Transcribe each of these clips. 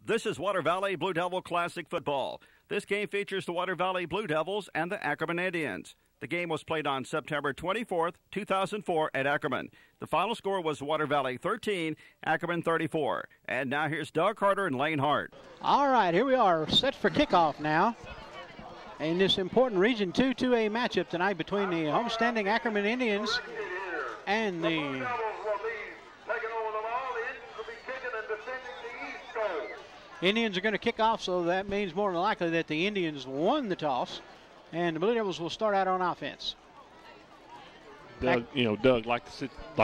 This is Water Valley Blue Devil Classic Football. This game features the Water Valley Blue Devils and the Ackerman Indians. The game was played on September 24th, 2004 at Ackerman. The final score was Water Valley 13, Ackerman 34. And now here's Doug Carter and Lane Hart. All right, here we are, set for kickoff now. In this important Region 2 2A matchup tonight between the homestanding Ackerman Indians and the Indians are going to kick off, so that means more than likely that the Indians won the toss, and the Blue Devils will start out on offense. Doug, Doug, like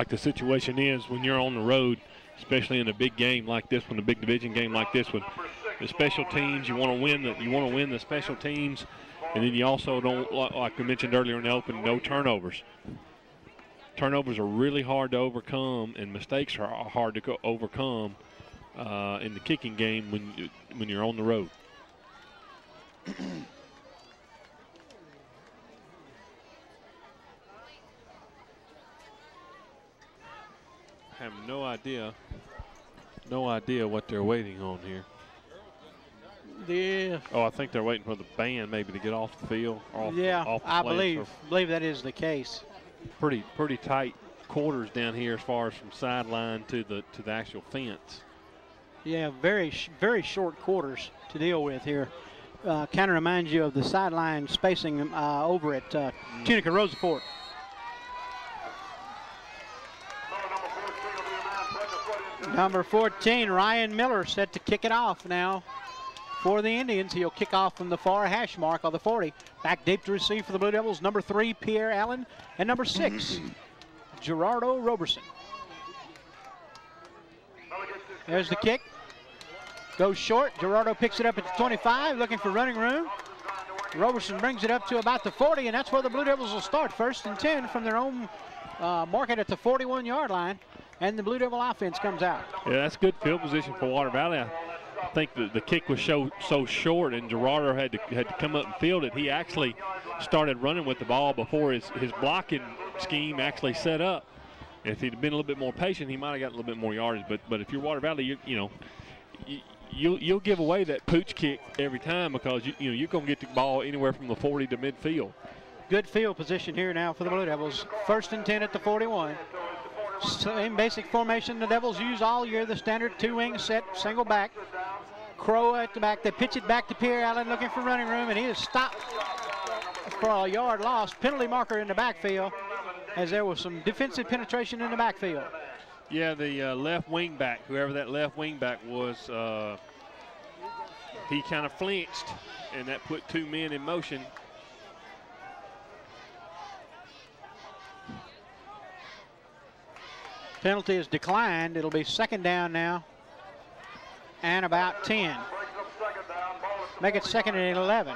the situation is when you're on the road, especially in a big game like this one, a big division game like this one, the special teams, you want to win the special teams, and then you also don't, like we mentioned earlier in the open, no turnovers. Turnovers are really hard to overcome, and mistakes are hard to overcome in the kicking game when you're on the road. I have no idea what they're waiting on here. I think they're waiting for the band maybe to get off the field. Off I believe that is the case. Pretty tight quarters down here as far as from sideline to the actual fence. Yeah, very short quarters to deal with here. Kind of reminds you of the sideline spacing over at Tunica Rosafort. Number 14, Ryan Miller, set to kick it off now for the Indians. He'll kick off from the far hash mark of the 40. Back deep to receive for the Blue Devils, number 3, Pierre Allen, and number 6, Gerardo Roberson. There's the kick. Goes short. Gerardo picks it up at the 25, looking for running room. Roberson brings it up to about the 40, and that's where the Blue Devils will start. 1st and 10 from their own market at the 41-yard line, and the Blue Devil offense comes out. Yeah, that's good field position for Water Valley. I think the kick was so short, and Gerardo had to come up and field it. He actually started running with the ball before his blocking scheme actually set up. If he'd been a little bit more patient, he might have got a little bit more yardage. But if you're Water Valley, you'll give away that pooch kick every time because you're going to get the ball anywhere from the 40 to midfield. Good field position here now for the Blue Devils. 1st and 10 at the 41. Same basic formation the Devils use all year, the standard 2-wing set, single back. Crow at the back. They pitch it back to Pierre Allen looking for running room, and he is stopped for a yard lost. Penalty marker in the backfield as there was some defensive penetration in the backfield. Yeah, the left wing back, whoever that left wing back was, he kind of flinched, and that put 2 men in motion. Penalty is declined. It'll be 2nd down now and about 10. Make it 2nd and 11.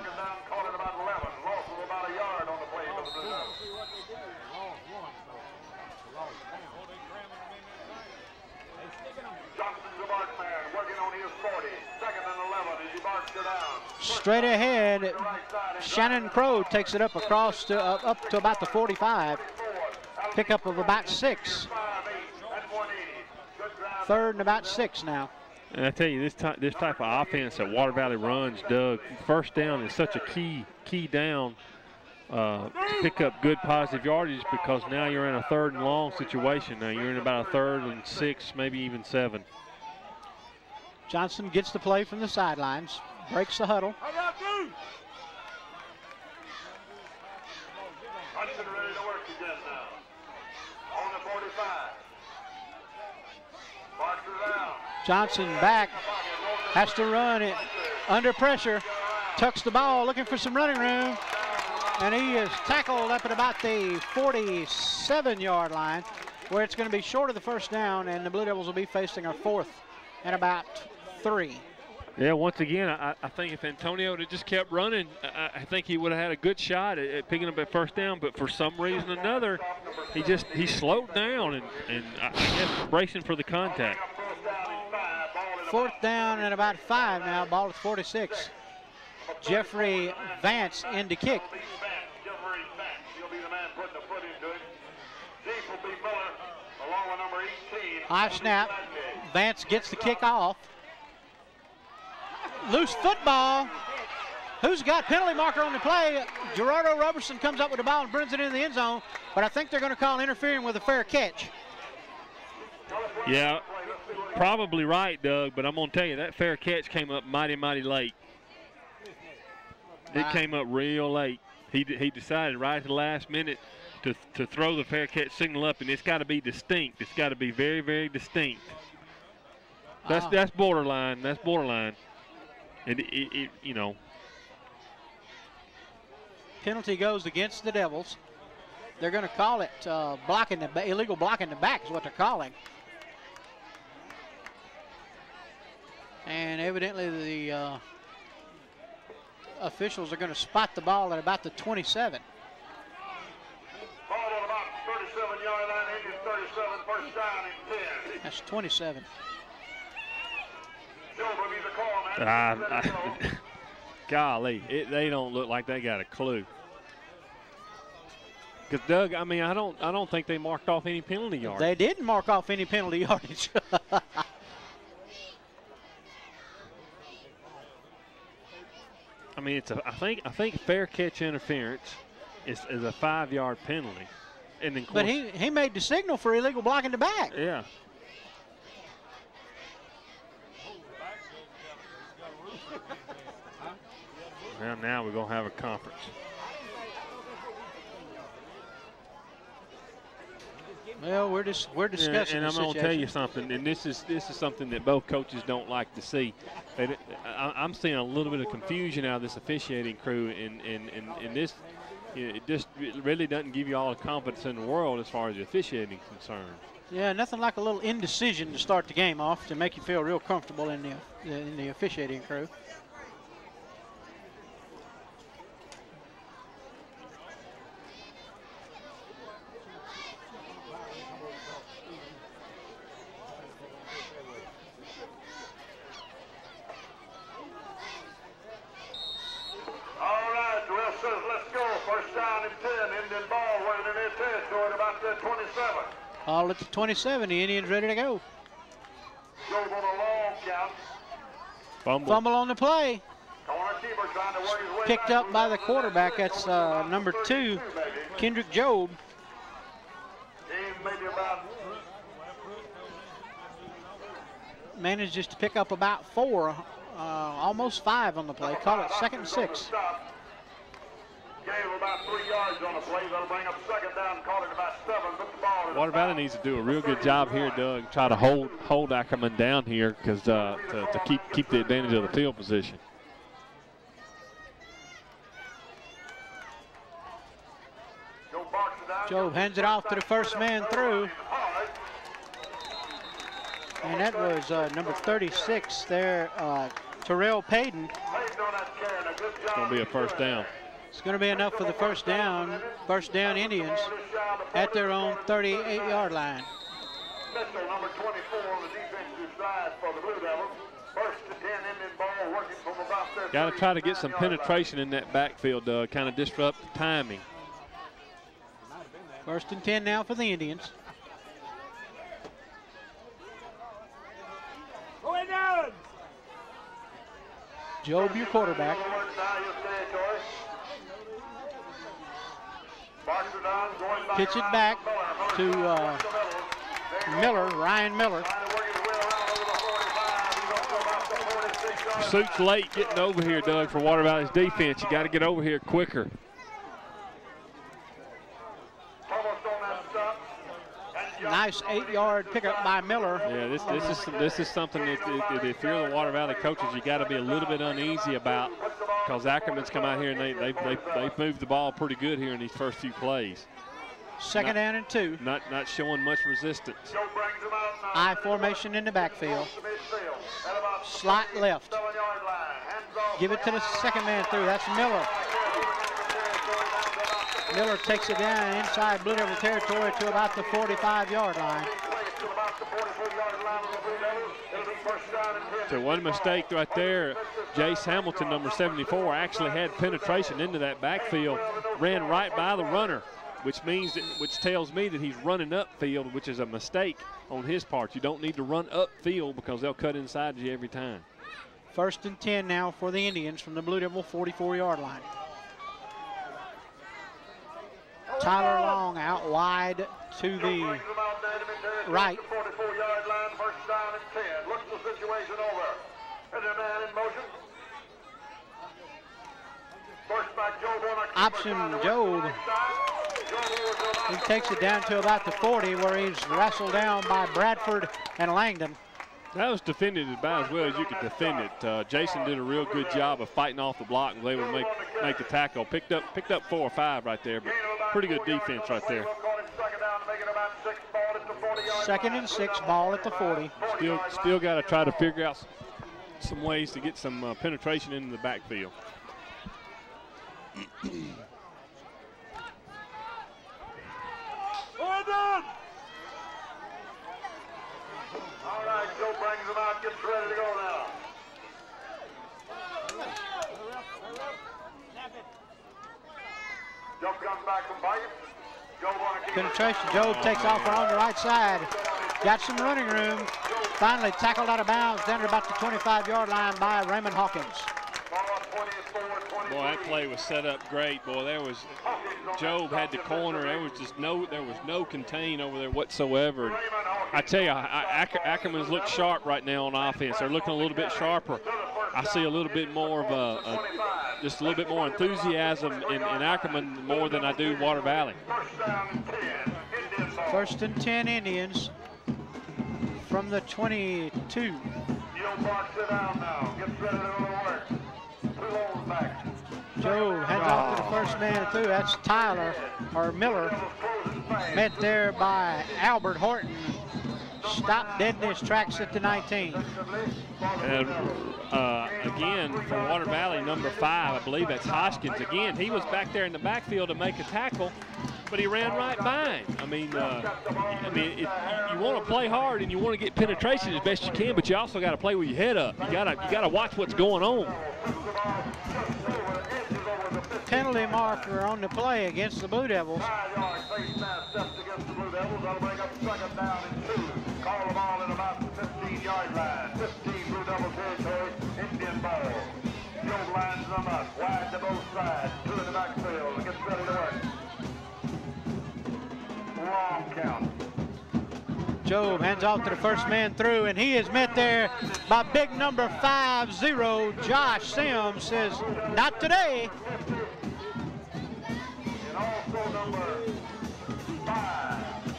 Straight ahead, Shannon Crow takes it up across to up to about the 45. Pickup of about 6. 3rd and about 6 now. And I tell you, this type of offense that Water Valley runs, Doug, 1st down is such a key down to pick up good positive yardage because now you're in a 3rd and long situation. Now you're in about a 3rd and 6, maybe even 7. Johnson gets the play from the sidelines, breaks the huddle. Johnson back, has to run it under pressure, tucks the ball, looking for some running room, and he is tackled up at about the 47-yard line, where it's going to be short of the 1st down, and the Blue Devils will be facing a 4th and about 3. Yeah, once again, I think if Antonio had just kept running, I think he would have had a good shot at picking up that 1st down, but for some reason or another, he slowed down and I guess bracing for the contact. 4th down and about 5 now, ball at 46. Jeffrey Vance in to kick. High snap. Vance gets the kick off. loose football. Who's got penalty marker on the play? Gerardo Roberson comes up with the ball and brings it into the end zone, but I think they're going to call interfering with a fair catch. Yeah, probably right, Doug, but I'm going to tell you, that fair catch came up mighty, mighty late. It came up real late. He decided right at the last minute to throw the fair catch signal up, and it's got to be distinct. It's got to be very, very distinct. That's borderline. That's borderline. And it you know. Penalty goes against the Devils. They're going to call it illegal blocking the back is what they're calling. And evidently the officials are going to spot the ball at about the 27. Ball at about 37-yard line, Indians 37, first down and 10. That's 27. Golly, they don't look like they got a clue. Because Doug, I mean, I don't think they marked off any penalty yardage. They didn't mark off any penalty yardage. I mean, I think fair catch interference is a 5-yard penalty, and then but he made the signal for illegal blocking the back. Yeah. Well, now we're gonna have a conference. Well, we're discussing. And I'm going to tell you something, and this is something that both coaches don't like to see. I'm seeing a little bit of confusion out of this officiating crew, and this it just really doesn't give you all the confidence in the world as far as the officiating is concerned. Yeah, nothing like a little indecision to start the game off to make you feel real comfortable in the officiating crew. All at the 27, the Indians ready to go. Fumble on the play. Picked up by the quarterback. That's number 2, Kendrick Job. Manages to pick up about 4, almost 5 on the play. Call it 2nd and 6. Gave about 3 yards on the play. That'll bring up 2nd down. Call it about 7. Put the ball. Water Valley needs to do a real good job here, Doug. Try to hold Ackerman down here because to keep the advantage of the field position. Job hands it off to the first man through. And that was number 36 there, Terrell Payton. It's going to be a first down. It's going to be enough for the first down. First down Indians at their own 38-yard line. Number 24 on the defensive side for the Blue Devils. First to 10 Indian ball working from about their. Got to try to get some penetration in that backfield, kind of disrupt the timing. First and 10 now for the Indians. Job, your quarterback. Pitch it back to Miller, Ryan Miller. Pursuit's late getting over here, Doug, for Water Valley's defense. You got to get over here quicker. Nice 8-yard pickup by Miller. Yeah, this is something that if you're the Water Valley coaches, you got to be a little bit uneasy about, because Ackerman's come out here and they've moved the ball pretty good here in these first few plays. Second down and 2. Not showing much resistance. I formation in the backfield. Slot left. Give it to the second man through. That's Miller. Miller takes it down inside Blue Devil territory to about the 45-yard line. So one mistake right there. Jace Hamilton, number 74, actually had penetration into that backfield, ran right by the runner, which tells me that he's running upfield, which is a mistake on his part. You don't need to run upfield because they'll cut inside you every time. First and 10 now for the Indians from the Blue Devil 44-yard line. Tyler Long out wide to the right. 44-yard line, first down and 10. Looks the situation over. Is a man in motion? First back, Option Job. He takes it down to about the 40 where he's wrestled down by Bradford and Langdon. That was defended about as well as you could defend it. Jason did a real good job of fighting off the block and was able to make the tackle. Picked up 4 or 5 right there, but pretty good defense right there. Second and 6, ball at the 40. Still got to try to figure out some ways to get some penetration into the backfield. All right, Joe brings him out, gets ready to go now. Joe comes back from Bite. Penetration, Job takes off on the right side. Got some running room. Finally tackled out of bounds down at about the 25-yard line by Raymond Hawkins. Boy, that play was set up great. Boy, Job had the corner. There was no contain over there whatsoever. And I tell you, Ackerman's looked sharp right now on offense. They're looking a little bit sharper. I see a little bit more of just a little bit more enthusiasm in Ackerman more than I do Water Valley. First and 10 Indians from the 22. Joe heads off to the first man through. That's Tyler, or Miller. Met there by Albert Horton. Stopped dead in his tracks at the 19. And again, for Water Valley, number 5, I believe that's Hoskins. Again, he was back there in the backfield to make a tackle, but he ran right by him. I mean, you want to play hard and you want to get penetration as best you can, but you also got to play with your head up. You got to watch what's going on. Penalty marker on the play against the Blue Devils. 5-yard face mask steps against the Blue Devils. That'll bring up second down and 2. Call the ball at about the 15-yard line. 15 Blue Devil territory, Indian ball. Joe lines them up, wide to both sides. 2 in the backfield, gets ready to work. Long count. Job hands off to the first man through, and he is met there by big number 5-0, Josh Sims. Says, not today. And also number 5,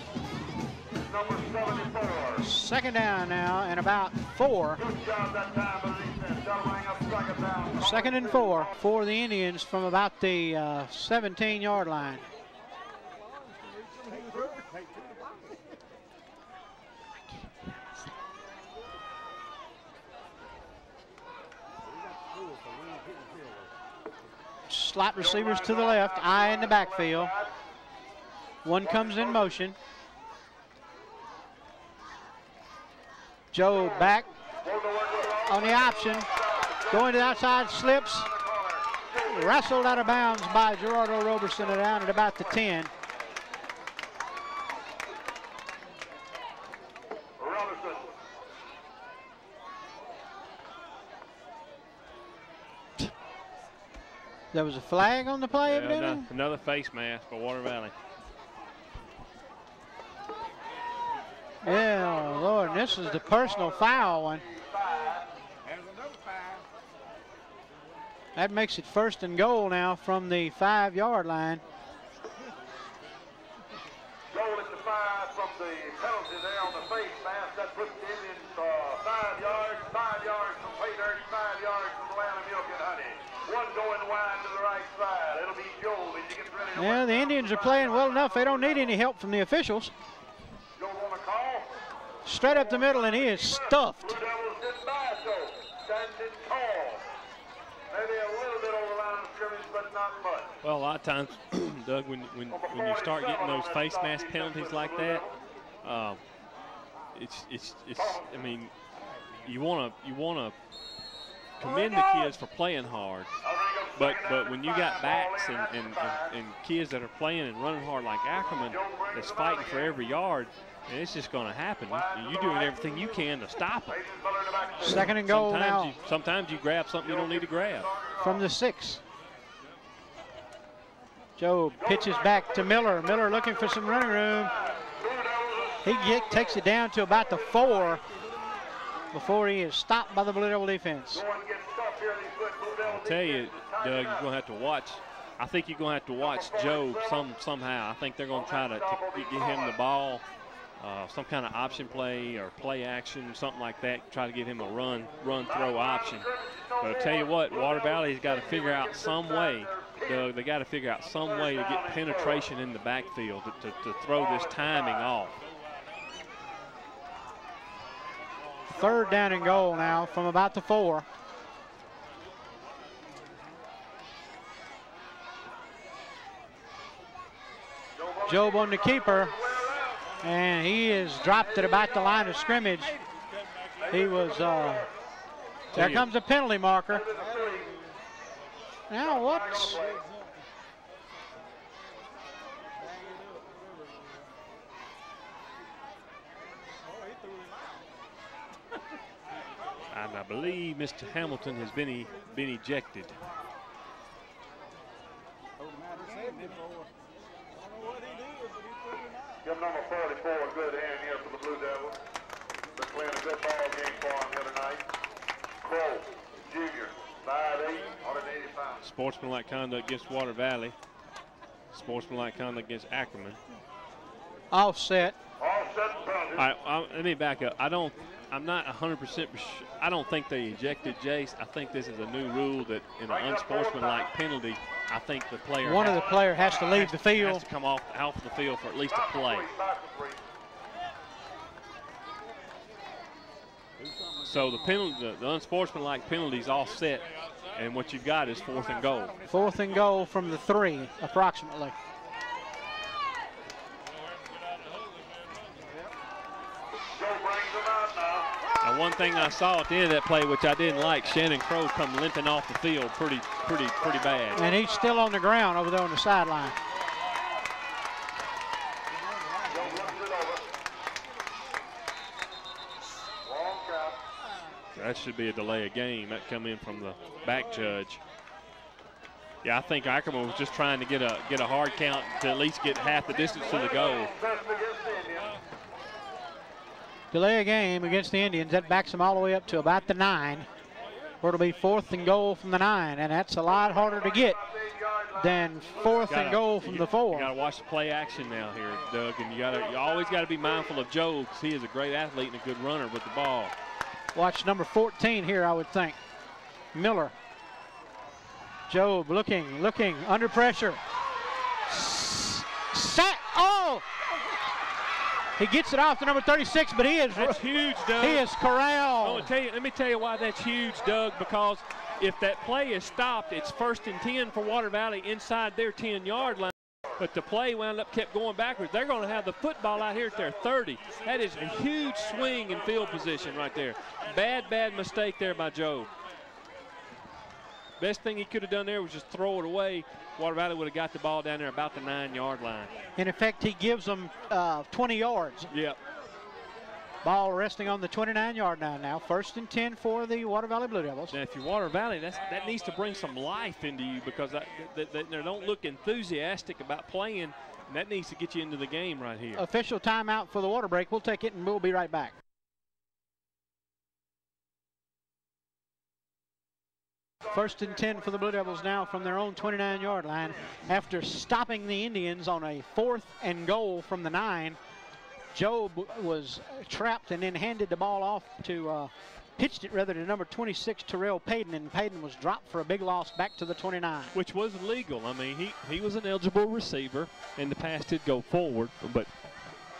number 74. Second down now and about 4. Good job that time by the defense. That'll bring up second down. Second and 4 for the Indians from about the 17-yard line. Slot receivers to the left, eye in the backfield. One comes in motion. Joe back on the option. Going to the outside, slips. Wrestled out of bounds by Gerardo Roberson down at about the 10. There was a flag on the play, evidently? Another face mask for Water Valley. Yeah, Lord, this is the personal foul one. That makes it first and goal now from the 5-yard line. Goal at the 5 from the penalty there on the face mask. That puts the Indians 5 yards, 5 yards from pay dirt, 5 yards from the land of milk and honey. One going wide to the right side. It'll be Joe as he gets ready to Yeah, the Indians are playing well enough. They don't need any help from the officials. Joe on the call. Straight up the middle, and he is stuffed. Blue Devils didn't bad though. Standing tall. Maybe a little bit over the line of scrimmage, but not much. Well, a lot of times, Doug, when you start getting those face mask penalties like that, it's I mean, you want to commend the kids for playing hard, but when you got backs and kids that are playing and running hard like Ackerman that's fighting for every yard, And it's just going to happen. You're doing everything you can to stop them. Second and goal now. Sometimes you grab something you don't need to grab. From the 6. Joe pitches back to Miller. Miller looking for some running room. He takes it down to about the 4 before he is stopped by the Blue Devil defense. I'll tell you, Doug, you're going to have to watch. I think you're going to have to watch Joe somehow. I think they're going to try to get him the ball, some kind of option play or play action, something like that. Try to get him a run throw option. But I'll tell you what, Water Valley's got to figure out some way. Doug, they got to figure out some way to get penetration in the backfield to throw this timing off. Third down and goal now from about the 4. Job on the keeper, and he is dropped at about the line of scrimmage. He was, there comes a penalty marker. Now what's... And I believe Mr. Hamilton has been ejected. Give number 44 a good hand here for the Blue Devils. Been playing a good ball game for him here tonight. Crow, junior, 5'8", 185. Sportsmanlike conduct against Water Valley. Sportsmanlike conduct against Ackerman. Offset. Offset penalty. All right, let me back up. I'm not 100% sure. I don't think they ejected Jace. I think this is a new rule that in an unsportsmanlike penalty, I think the player One of the players has to leave the field. Has to come off the field for at least a play. So the penalty, the unsportsmanlike penalty is all set, and what you've got is 4th and goal. 4th and goal from the 3, approximately. Now, one thing I saw at the end of that play, which I didn't like, Shannon Crow come limping off the field pretty bad. And he's still on the ground over there on the sideline. That should be a delay of game. That come in from the back judge. Yeah, I think Ackerman was just trying to get a hard count to at least get half the distance to the goal. Delay a game against the Indians. That backs them all the way up to about the 9, where it'll be 4th and goal from the 9, and that's a lot harder to get than 4th and goal from the 4. You got to watch the play action now here, Doug, and you always got to be mindful of Joe because he is a great athlete and a good runner with the ball. Watch number 14 here, I would think. Miller. Job looking under pressure. Set. Oh! He gets it off to number 36, but that's huge, Doug. He is corralled. Let me tell you why that's huge, Doug, because if that play is stopped, it's 1st and 10 for Water Valley inside their 10-yard line. But the play kept going backwards. They're going to have the football out here at their 30. That is a huge swing in field position right there. Bad mistake there by Joe. Best thing he could have done there was just throw it away. Water Valley would have got the ball down there about the 9-yard line. In effect, he gives them 20 yards. Yep. Ball resting on the 29-yard line now. 1st and 10 for the Water Valley Blue Devils. Now, if you're Water Valley, that needs to bring some life into you because they don't look enthusiastic about playing, and that needs to get you into the game right here. Official timeout for the water break. We'll take it, and we'll be right back. First and 10 for the Blue Devils now from their own 29-yard line. After stopping the Indians on a 4th and goal from the 9, Job was trapped and then handed the ball off to, pitched it rather to number 26, Terrell Payton, and Payton was dropped for a big loss back to the 29. Which was legal. I mean, he was an eligible receiver, and the pass did go forward, but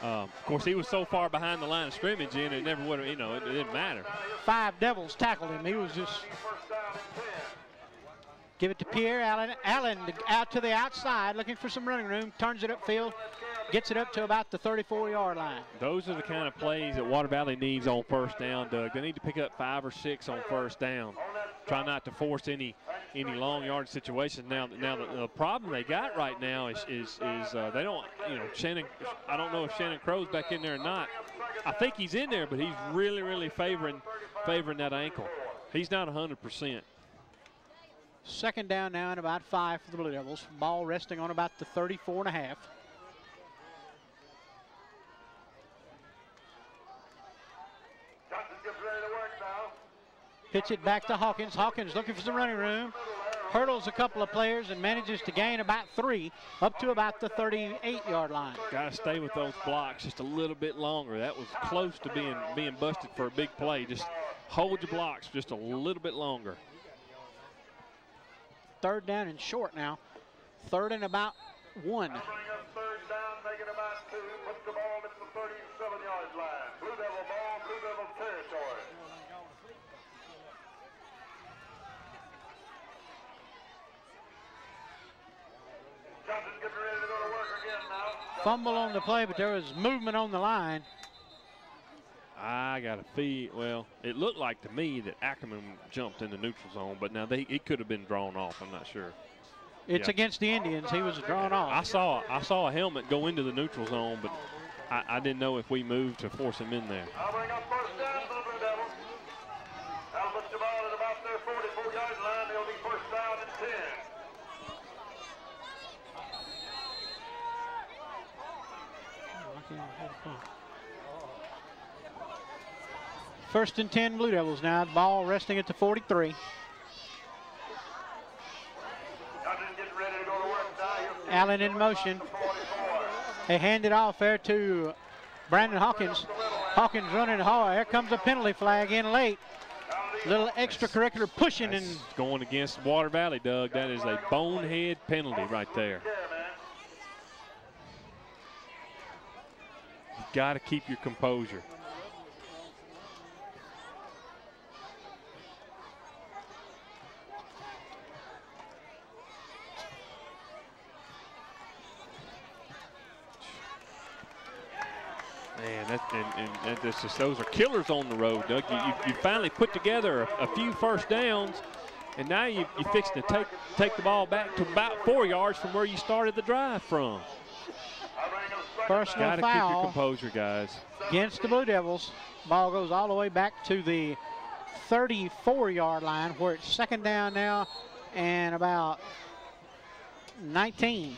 of course, he was so far behind the line of scrimmage, and it never would have, it didn't matter. 5 Devils tackled him. He was just... Give it to Pierre Allen. Allen out to the outside, looking for some running room. Turns it upfield, gets it up to about the 34-yard line. Those are the kind of plays that Water Valley needs on 1st down, Doug. They need to pick up 5 or 6 on 1st down. try not to force any long yard situations. Now the problem they got right now is they don't, Shannon. I don't know if Shannon Crow's back in there or not. I think he's in there, but he's really favoring that ankle. He's not 100%. Second down now and about 5 for the Blue Devils. Ball resting on about the 34.5. Johnson's getting ready to work now. Pitch it back to Hawkins. Hawkins looking for some running room. Hurdles a couple of players and manages to gain about 3 up to about the 38-yard line. Got to stay with those blocks just a little bit longer. That was close to being busted for a big play. Just hold your blocks just a little bit longer. Third down and short now. Third and about 1. Bring up third down, make it about 2. Put the ball at the 37-yard line. Blue Devil ball, Blue Devil territory. Johnson's getting ready to go to work again now. Fumble on the play, but there was movement on the line. I got a feel. Well, it looked like to me that Ackerman jumped in the neutral zone, but now it could have been drawn off. I'm not sure. It's against the Indians. He was drawn off. I saw a helmet go into the neutral zone, but I didn't know if we moved to force him in there. I'll bring up first down for the Blue Devils. That'll put the ball at about their 44-yard line. They'll be first down and 10. First and 10 Blue Devils now. The ball resting at the 43. Allen in motion. They hand it off there to Brandon Hawkins. Hawkins running hard. Here comes a penalty flag in late. Little extracurricular pushing. That's and going against Water Valley, Doug. That is a bonehead penalty right there. You've got to keep your composure. Man, that's just, those are killers on the road, Doug. You finally put together a few first downs, and now you fix to take the ball back to about 4 yards from where you started the drive from. Personal foul. Got to keep your composure, guys. Against the Blue Devils. Ball goes all the way back to the 34-yard line, where it's second down now and about 19.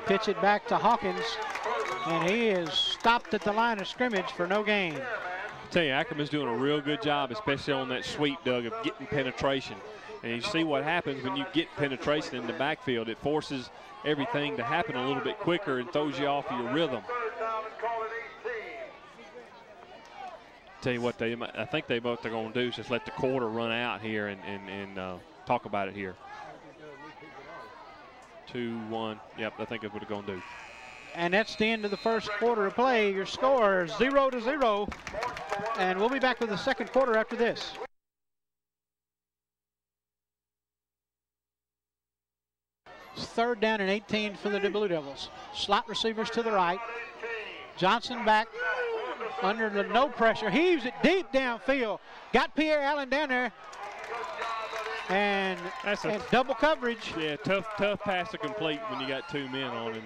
Pitch it back to Hawkins, and he is stopped at the line of scrimmage for no gain. I tell you, Ackerman's doing a real good job, especially on that sweep, Doug, of getting penetration. And you see what happens when you get penetration in the backfield. It forces everything to happen a little bit quicker and throws you off your rhythm. Tell you what, I think what they're going to do is just let the quarter run out here and talk about it here. 2-1. Yep, I think that's what they're going to do. And that's the end of the first quarter of play. Your score is 0-0. And we'll be back with the second quarter after this. It's third down and 18 for the Blue Devils. Slot receivers to the right. Johnson back under the no pressure. Heaves it deep downfield. Got Pierre Allen down there. And double coverage. Yeah, tough pass to complete when you got 2 men on him.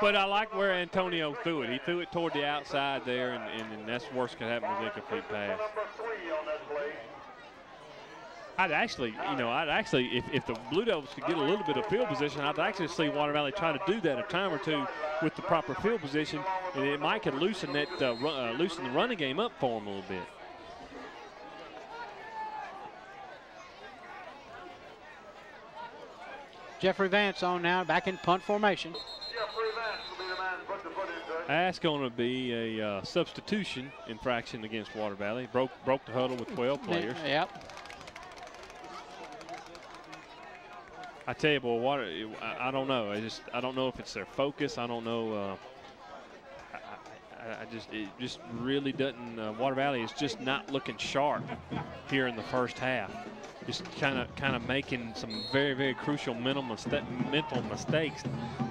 But I like where Antonio threw it. He threw it toward the outside there, and that's the worst could happen with an incomplete pass. I'd actually, if the Blue Devils could get a little bit of field position, I'd actually see Water Valley try to do that a time or two with the proper field position, and it might could loosen that loosen the running game up for them a little bit. Jeffrey Vance on now, back in punt formation. Jeffrey Vance will be the man to put the foot into it. That's going to be a substitution infraction against Water Valley. Broke the huddle with 12 players. Yep. I tell you, boy, I don't know. I don't know if it's their focus. I don't know. it just really doesn't. Water Valley is just not looking sharp here in the first half. Just kind of making some very, very crucial mental mistakes.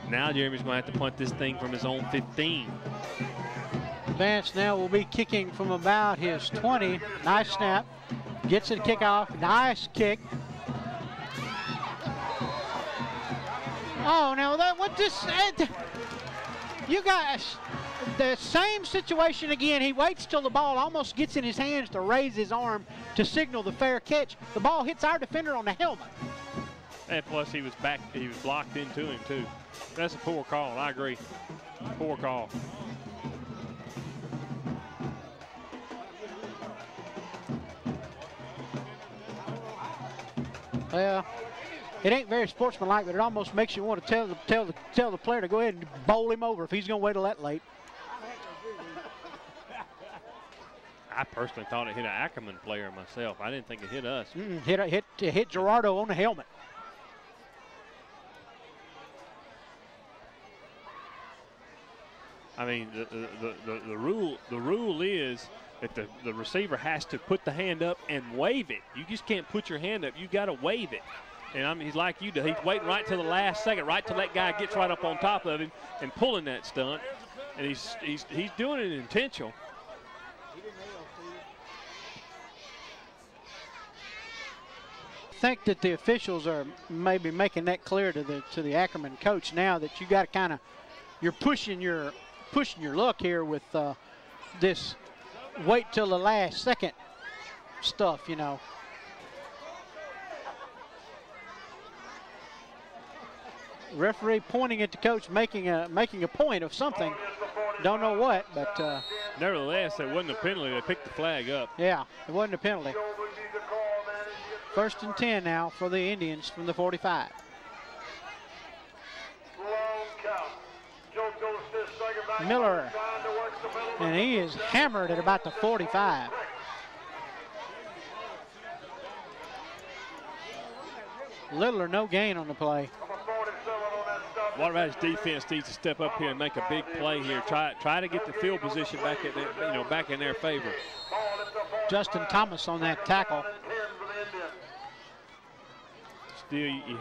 Now Jeremy's going to have to punt this thing from his own 15. Vance now will be kicking from about his 20. Nice snap. Gets it kickoff. Nice kick. Oh, now that what this? You guys, the same situation again. He waits till the ball almost gets in his hands to raise his arm to signal the fair catch. The ball hits our defender on the helmet. And plus, he was blocked into him too. That's a poor call. I agree. Poor call. Well, it ain't very sportsmanlike, but it almost makes you want to tell the player to go ahead and bowl him over if he's going to wait till that late. I personally thought it hit an Ackerman player myself. I didn't think it hit us. Hit Gerardo on the helmet. I mean, the rule is that the receiver has to put the hand up and wave it. You just can't put your hand up. You got to wave it. And I mean, he's like you do. He's waiting right till the last second, right till that guy gets right up on top of him and pulling that stunt. And he's doing it intentional. I think that the officials are maybe making that clear to the Ackerman coach now that you got to you're pushing your luck here with this wait till the last second stuff, you know. Referee pointing at the coach, making a point of something. Don't know what, but nevertheless, it wasn't a penalty. They picked the flag up. Yeah, it wasn't a penalty. First and 10 now for the Indians from the 45. Miller, and he is hammered at about the 45. Little or no gain on the play. Water Valley's defense needs to step up here and make a big play here. Try to get the field position back in their favor. Justin Thomas on that tackle. Still, you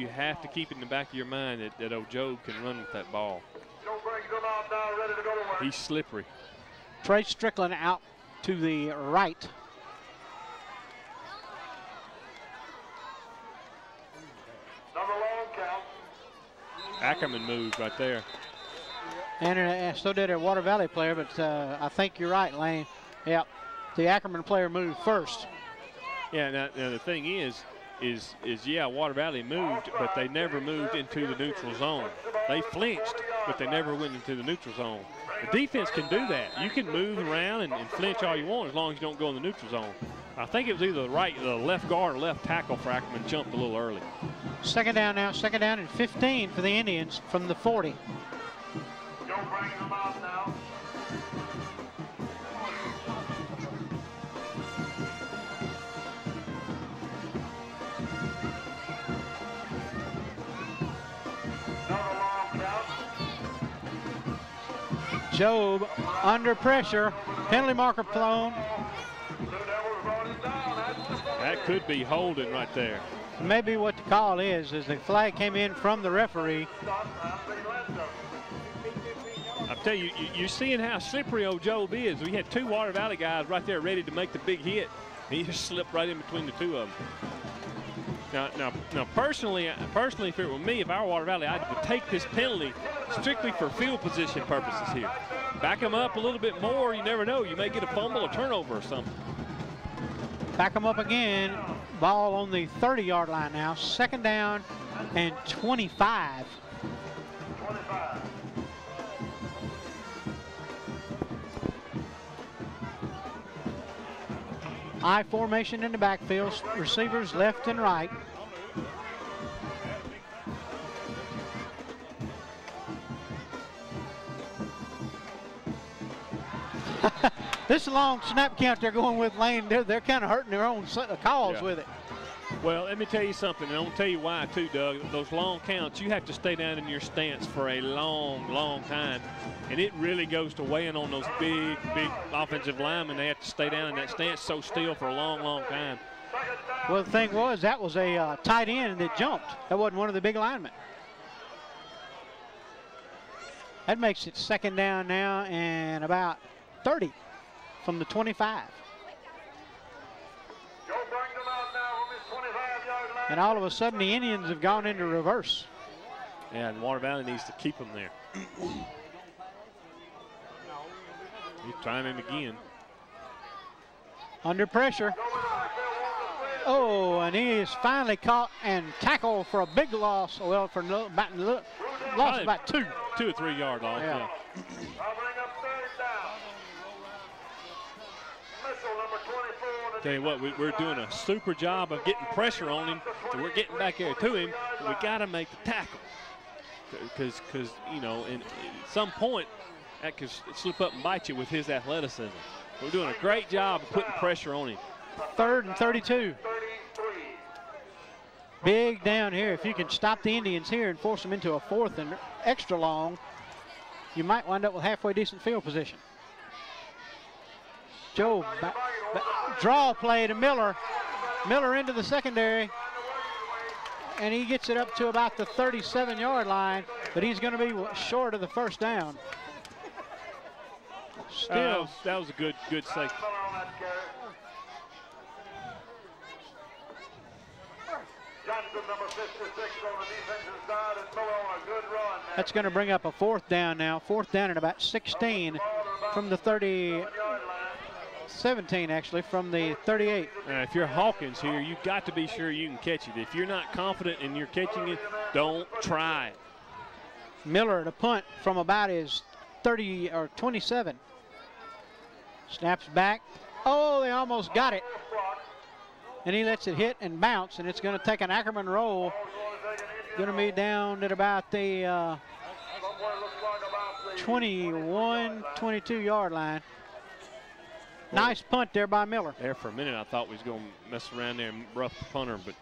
have to keep it in the back of your mind that old Joe can run with that ball. He's slippery. Trey Strickland out to the right. Ackerman moved right there. And so did a Water Valley player, but I think you're right, Lane. Yep, the Ackerman player moved first. Yeah, now the thing is yeah, Water Valley moved, but they never moved into the neutral zone. They flinched, but they never went into the neutral zone. The defense can do that. You can move around and flinch all you want as long as you don't go in the neutral zone. I think it was either the left guard or left tackle for Ackerman jumped a little early. Second down now, second down and 15 for the Indians from the 40. Joe brings them out now. Job under pressure, penalty marker thrown. That could be holding right there. Maybe what the call is the flag came in from the referee. I'm telling you, you're seeing how slippery old Job is. We had two Water Valley guys right there ready to make the big hit. He just slipped right in between the two of them. Now, personally, if it were me, if I were Water Valley, I would take this penalty strictly for field position purposes here. Back them up a little bit more. You never know. You may get a fumble or turnover or something. Back them up again. Ball on the 30-yard line now. Second down and 25. I formation in the backfield. Receivers left and right. This long snap count they're going with, Lane, they're kind of hurting their own calls with it. Well, let me tell you something, and I'm going to tell you why, too, Doug. Those long counts, you have to stay down in your stance for a long, long time. And it really goes to weighing on those big, big offensive linemen. They have to stay down in that stance so still for a long, long time. Well, the thing was, that was a tight end that jumped. That wasn't one of the big linemen. That makes it second down now and about 30 from the 25. And all of a sudden, the Indians have gone into reverse. Yeah, and Water Valley needs to keep them there. He's trying him again. Under pressure. Oh, and he is finally caught and tackled for a big loss. Well, for loss about 2. 2 or 3 yard loss. Yeah. Tell you what, we're doing a super job of getting pressure on him. So we're getting back there to him. But we got to make the tackle, because you know, at some point that could slip up and bite you with his athleticism. We're doing a great job of putting pressure on him. 3rd and 32. Big down here. If you can stop the Indians here and force them into a 4th and extra long, you might wind up with halfway decent field position. Joe, draw play to Miller. Miller into the secondary. And he gets it up to about the 37-yard line, but he's going to be short of the first down. Still. That was a good safety. That's going to bring up a 4th down now. 4th down at about 16 from the 17 actually, from the 38. If you're Hawkins here, you've got to be sure you can catch it. If you're not confident and you're catching it, don't try it. Miller at a punt from about his 30 or 27. Snaps back. Oh, they almost got it. And he lets it hit and bounce, and it's going to take an Ackerman roll. Going to be down at about the 21, 22-yard line. Nice punt there by Miller. There for a minute, I thought we was going to mess around there and rough the punter, but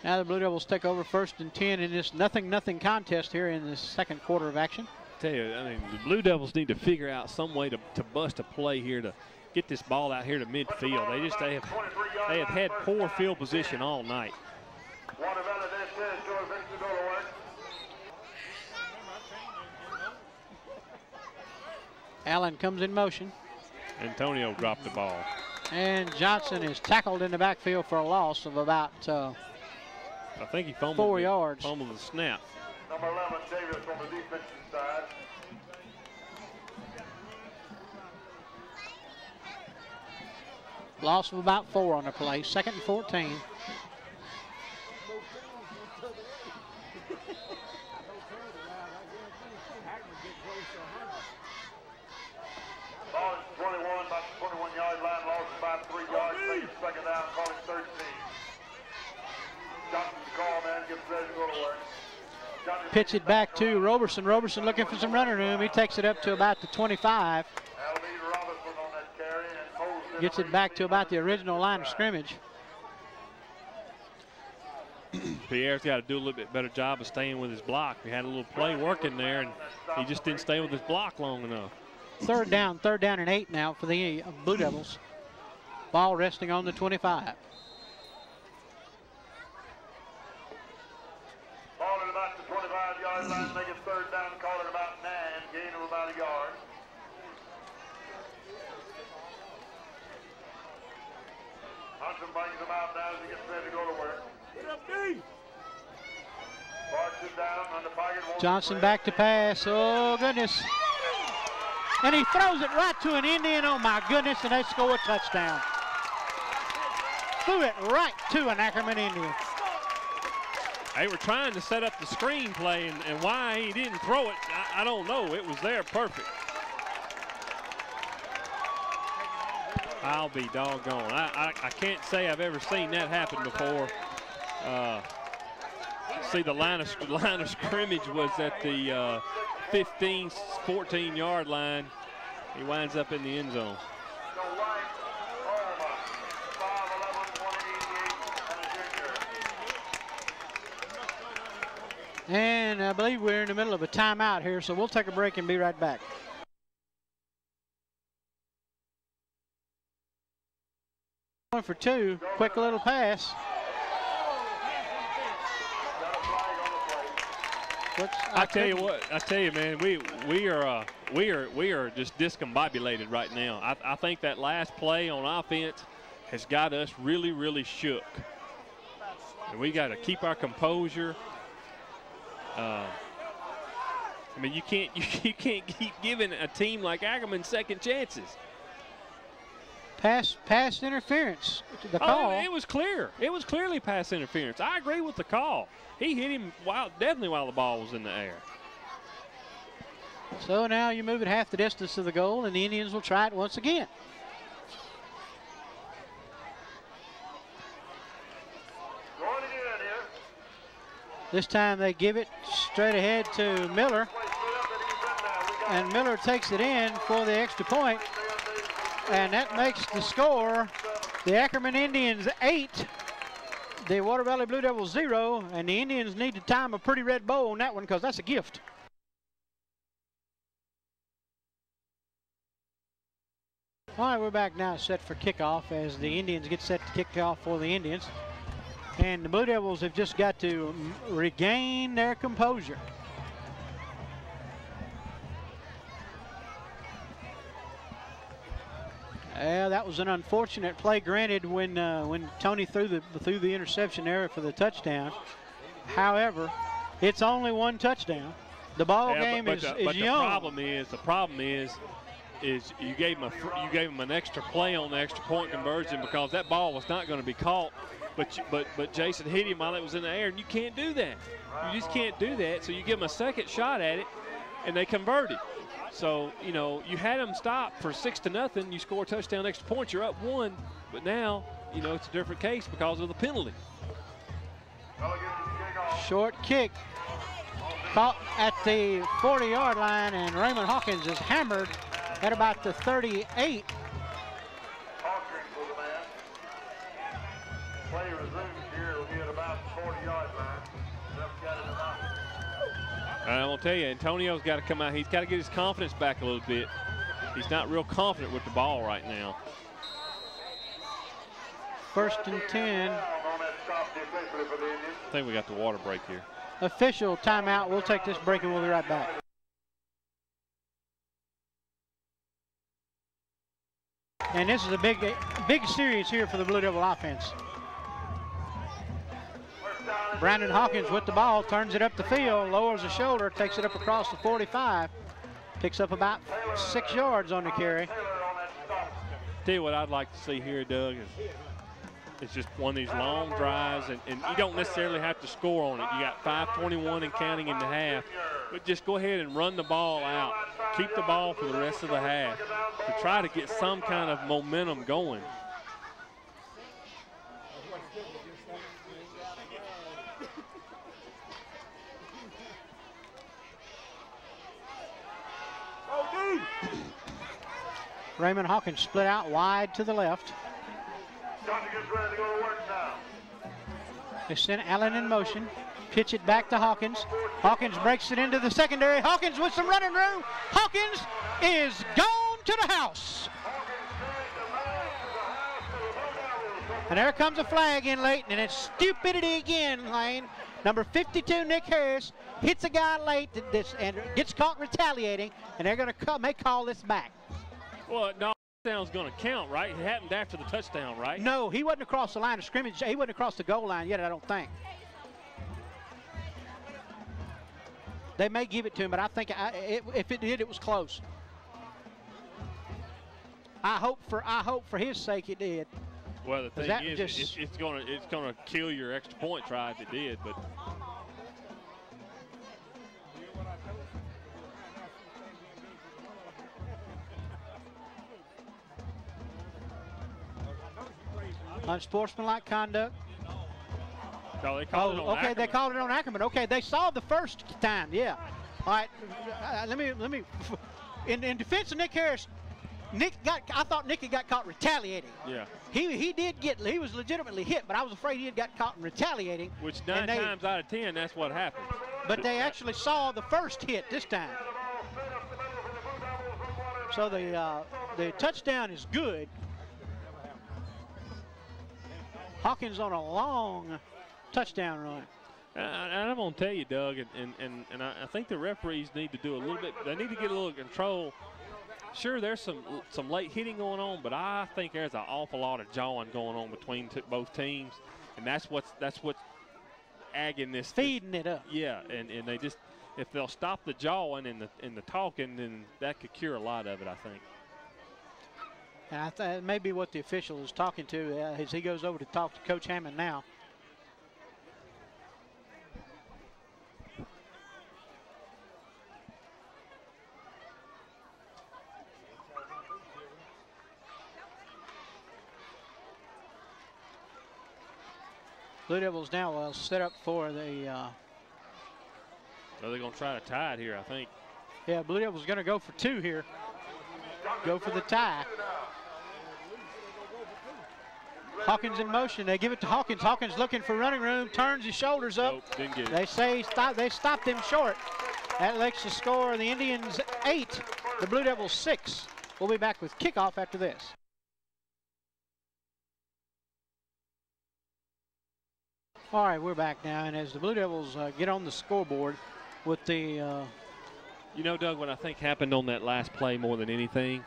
now the Blue Devils take over 1st and 10 in this nothing contest here in the second quarter of action. I tell you, I mean, the Blue Devils need to figure out some way to bust a play here to get this ball out here to midfield. They have had poor field position all night. Allen comes in motion. Antonio dropped the ball. And Johnson is tackled in the backfield for a loss of about I think he fumbled 4 yards. Fumbled the snap. Number 11, Davis on the defensive side. Loss of about 4 on the play. 2nd and 14. Ball is 21, about the 21-yard line, lost about 3 yards. Take it 2nd down, call it 13. Johnson's call, man, gets ready to go to work. Pitch it back to Roberson. Roberson looking for some running room. He takes it up to about the 25. Gets it back to about the original line of scrimmage. Pierre's got to do a little bit better job of staying with his block. He had a little play working there, and he just didn't stay with his block long enough. 3rd down and 8 now for the Blue Devils. Ball resting on the 25. Ball at about the 25-yard line, make it 3rd down, call it about 9, gain of about a yard. Hudson brings him out now as he gets ready to go to work. Barks it down on the pocket. Johnson back to pass. Oh, goodness. And he throws it right to an Indian. Oh, my goodness, and they score a touchdown. Threw it right to an Ackerman Indian. They were trying to set up the screen play, and why he didn't throw it, I don't know. It was there perfect. I'll be doggone. I can't say I've ever seen that happen before. See, the line of scrimmage was at the 15, 14-yard line. He winds up in the end zone. And I believe we're in the middle of a timeout here, so we'll take a break and be right back. Going for two, quick little pass. I tell you, man, we are just discombobulated right now. I think that last play on offense has got us really, really shook. And we got to keep our composure. I mean, you can't keep giving a team like Ackerman second chances. Pass interference. The call. It was clear. It was clearly pass interference. I agree with the call. He hit him definitely while the ball was in the air. So now you move it half the distance to the goal, and the Indians will try it once again. This time they give it straight ahead to Miller, and Miller takes it in for the extra point, and that makes the score the Ackerman Indians 8, the Water Valley Blue Devils 0, and the Indians need to time a pretty red bow on that one because that's a gift. All right, we're back now set for kickoff as the Indians get set to kick off for the Indians. And the Blue Devils have just got to regain their composure. Yeah, that was an unfortunate play granted when Tony threw the interception there for the touchdown. However, it's only one touchdown. The ball game is young. The problem is you gave him an extra play on the extra point conversion because that ball was not going to be caught. But Jason hit him while it was in the air, and you can't do that. You just can't do that. So you give him a second shot at it, and they converted. So, you know, you had them stop for 6-0. You score a touchdown, extra point, you're up 1. But now, you know, it's a different case because of the penalty. Short kick caught at the 40-yard line, and Raymond Hawkins is hammered at about the 38. Play resumes here. It'll be at about the 40-yard line. I'm going to tell you, Antonio's got to come out. He's got to get his confidence back a little bit. He's not real confident with the ball right now. 1st and 10. I think we got the water break here. Official timeout. We'll take this break and we'll be right back. And this is a big series here for the Blue Devil offense. Brandon Hawkins with the ball, turns it up the field, lowers the shoulder, takes it up across the 45, picks up about 6 yards on the carry. Tell you what I'd like to see here, Doug, is it's just one of these long drives, and you don't necessarily have to score on it. You got 5:21 and counting in the half, but just go ahead and run the ball out. Keep the ball for the rest of the half to try to get some kind of momentum going. Raymond Hawkins split out wide to the left. They send Allen in motion. Pitch it back to Hawkins. Hawkins breaks it into the secondary. Hawkins with some running room. Hawkins is gone to the house. And there comes a flag in late, and it's stupidity again, Lane. Number 52, Nick Harris, hits a guy late and gets caught retaliating, and they're going to may call this back. Well, no, touchdown's going to count, right? It happened after the touchdown, right? No, he wasn't across the line of scrimmage. He wasn't across the goal line yet, I don't think. They may give it to him, but I think if it did, it was close. I hope for his sake it did. Well, the thing is, it's gonna kill your extra point try if it did, but. Unsportsmanlike conduct. No, they called it on okay, Ackerman. they called it on Ackerman. Okay, they saw the first time, yeah. All right, let me. In defense of Nick Harris, I thought Nick had got caught retaliating. Yeah. He was legitimately hit, but I was afraid he had got caught retaliating. Which 9 times out of 10, that's what happens. But they actually saw the first hit this time. So the touchdown is good. Hawkins on a long touchdown run. And I'm going to tell you, Doug, and I think the referees need to do a little bit. They need to get a little control. Sure, there's some late hitting going on, but I think there's an awful lot of jawing going on between both teams, and that's what's agging this. Feeding it up. Yeah, and they just, if they'll stop the jawing and the talking, then that could cure a lot of it, I think. And I think maybe what the official is talking to as he goes over to talk to Coach Hammond now. Blue Devils now set up for the. Well, they're going to try to tie it here, I think. Yeah, Blue Devils going to go for 2 here. Go for the tie. Hawkins in motion. They give it to Hawkins. Hawkins looking for running room. Turns his shoulders up. Nope, didn't get it. They say they stopped him short. That makes the score. The Indians 8, the Blue Devils 6. We'll be back with kickoff after this. All right, we're back now, and as the Blue Devils get on the scoreboard with the... You know, Doug, what I think happened on that last play more than anything,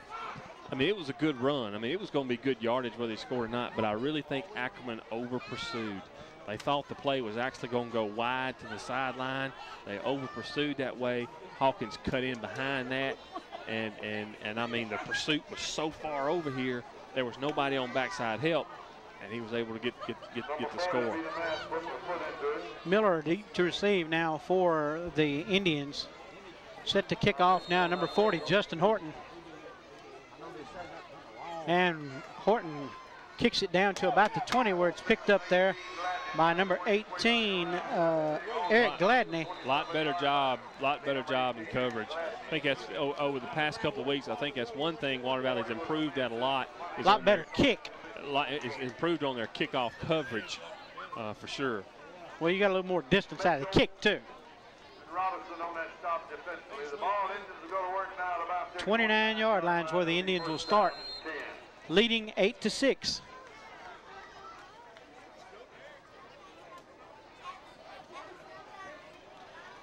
I mean, it was a good run. I mean, it was going to be good yardage whether they scored or not, but I really think Ackerman over-pursued. They thought the play was actually going to go wide to the sideline. They over-pursued that way. Hawkins cut in behind that, and I mean, the pursuit was so far over here, there was nobody on backside help. And he was able to get the score. Miller deep to receive now for the Indians. Set to kick off now, number 40, Justin Horton. And Horton kicks it down to about the 20 where it's picked up there by number 18, Eric Gladney. Lot better job in coverage. I think that's over the past couple of weeks. I think that's one thing Water Valley's improved at a lot. A lot better kick. Is improved on their kickoff coverage for sure. Well, you got a little more distance out of the kick too. Robinson on that stop defensively. The ball Indians will go to work now at about 29-yard lines where the Indians will start, leading 8-6.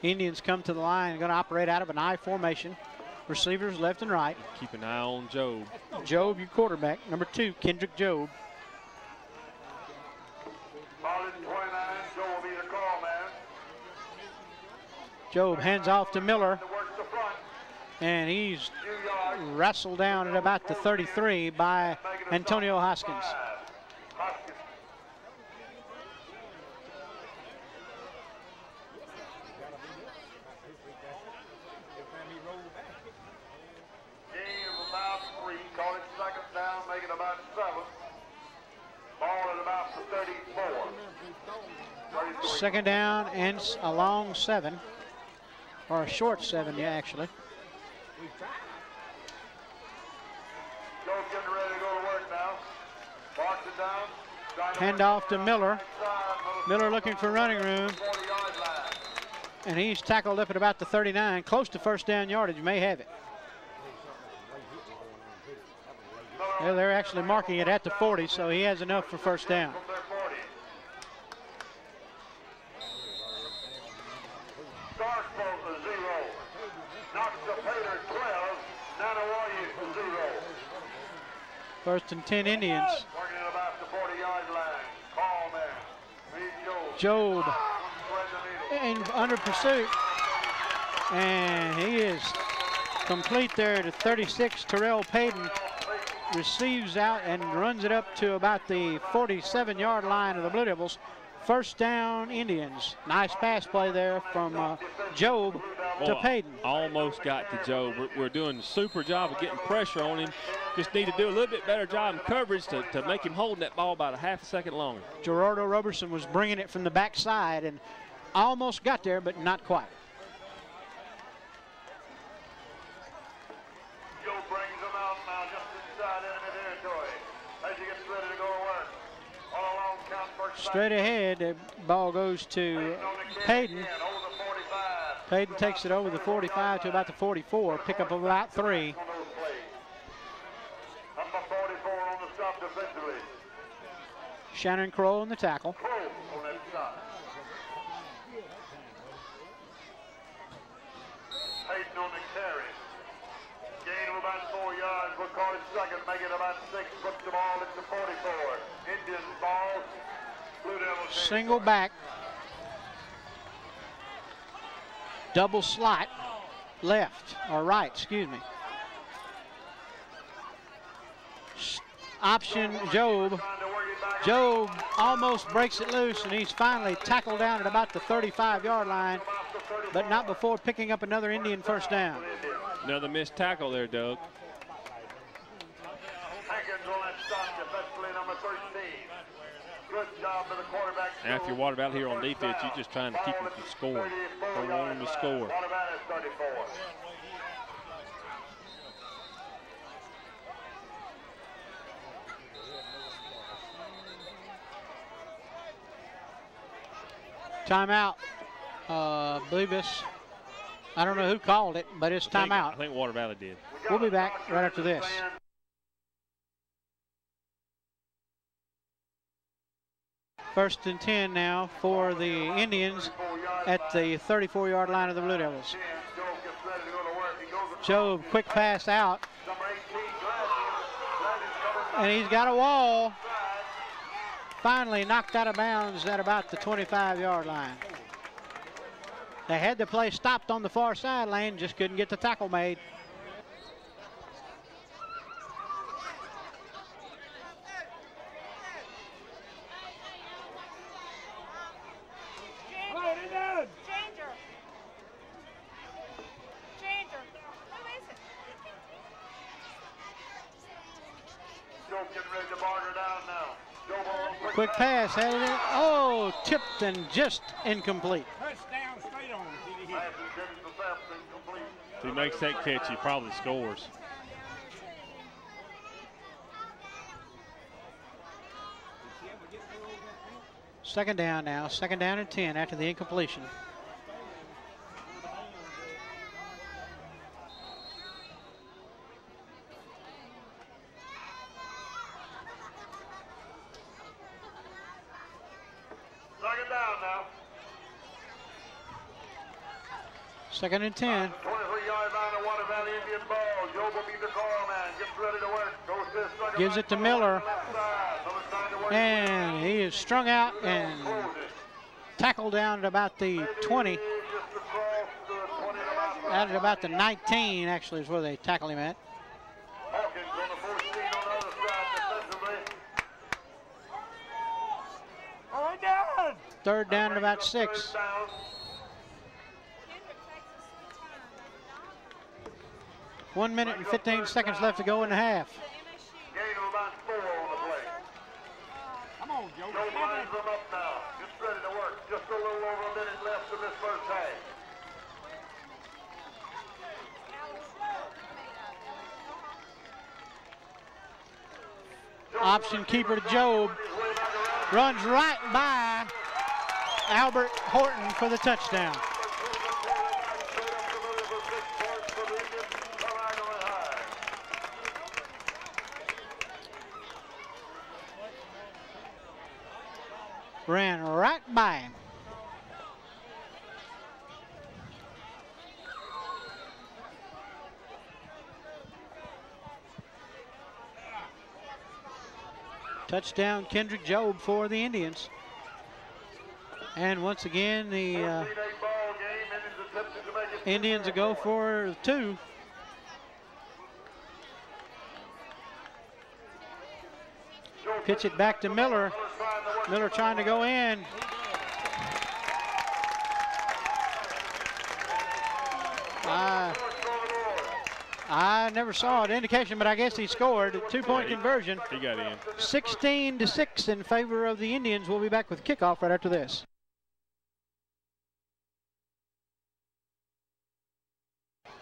Indians come to the line and going to operate out of an I formation. Receivers left and right. Keep an eye on Job. Job, your quarterback. Number 2, Kendrick Job. Ball is 29. Joe will be the call man. Job hands off to Miller, To work the front. and he's 2 yards. wrestled down at about the 33 by Antonio Hoskins. Hoskins. Gain of about 3. Call it second down. Make it about 7. Ball at about the 34. 33. Second down and a long 7, or a short 7, yeah, actually. Joe's getting ready to go to work now. Marks it down. Trying to Hand work off to Miller. inside. Miller looking for running room, 40-yard line. and he's tackled up at about the 39, close to first down yardage. May have it. Well, they're actually marking it at the 40, so he has enough for first down. From their 40. Starkville 0. Knox to Pater 12. Nanawayu 0. First and 10 Indians. Working at about the 40-yard line. Call man. Reed Job Joe. Thread the needle. in under pursuit, and he is complete there to 36. Terrell Payton receives out and runs it up to about the 47-yard line of the Blue Devils. First down, Indians. Nice pass play there from Job to Payton. Almost got to Job. We're doing a super job of getting pressure on him. Just need to do a little bit better job in coverage to make him hold that ball about a half a second longer. Gerardo Roberson was bringing it from the backside and almost got there, but not quite. Joe brings them out now just Straight ahead, the ball goes to Payton. Payton takes it over the 45 to about the 44, pick up about 3. Shannon Crow on the tackle. Payton on the carry. Gain of about 4 yards. We'll call it second. Make it about 6. Put the ball into 44. Indians ball. Blue Devils. Single back. Double slot. Left or right, excuse me. Option Job. Job almost breaks it loose, and he's finally tackled down at about the 35-yard line, but not before picking up another Indian first down. Another missed tackle there, Doug. Now, if you're Water Valley here on defense, you're just trying to keep them from scoring. Don't want them to score. Timeout. Believe this. I don't know who called it, but it's timeout. I think Water Valley did. We'll be back right after this. First and 10 now for the Indians at the 34-yard line of the Blue Devils. Job, quick pass out. And he's got a wall. Finally knocked out of bounds at about the 25-yard line. They had the play stopped on the far side lane, just couldn't get the tackle made. Quick pass, had it in. Oh, tipped and just incomplete. If he makes that catch, he probably scores. Second down now, second down and 10 after the incompletion. Second and 10. 23-yard line of Water Valley Indian ball. Job will be the call man. Gets ready to work. Goes to his second. Gives it to Miller. And he is strung out and tackled down at about the 20. Out at about the 19, actually, is where they tackle him at. Hawkins on the 14 on the other side defensively. Third down at about 6. 1 minute and 15 seconds left to go in the half. Gain of about 4 on the play. Come on, Joe. Joe lines them up now. Gets ready to work. Just a little over a minute left in this first half. Option keeper Job runs right by Albert Horton for the touchdown. Ran right by him. Touchdown Kendrick Job for the Indians. And once again, the Indians will go for 2. Pitch it back to Miller. Miller trying to go in. I never saw an indication, but I guess he scored. A 2-point conversion. He got in. 16-6 in favor of the Indians. We'll be back with kickoff right after this.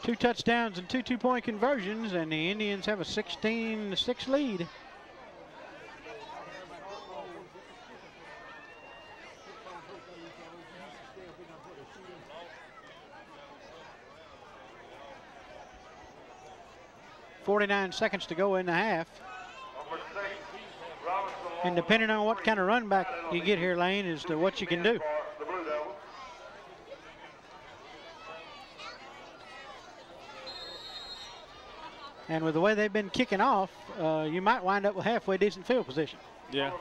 Two touchdowns and 2 2-point conversions, and the Indians have a 16-6 lead. 49 seconds to go in the half. And depending on what kind of run back you get here, Lane, as to what you can do. And with the way they've been kicking off, you might wind up with halfway decent field position. Yeah.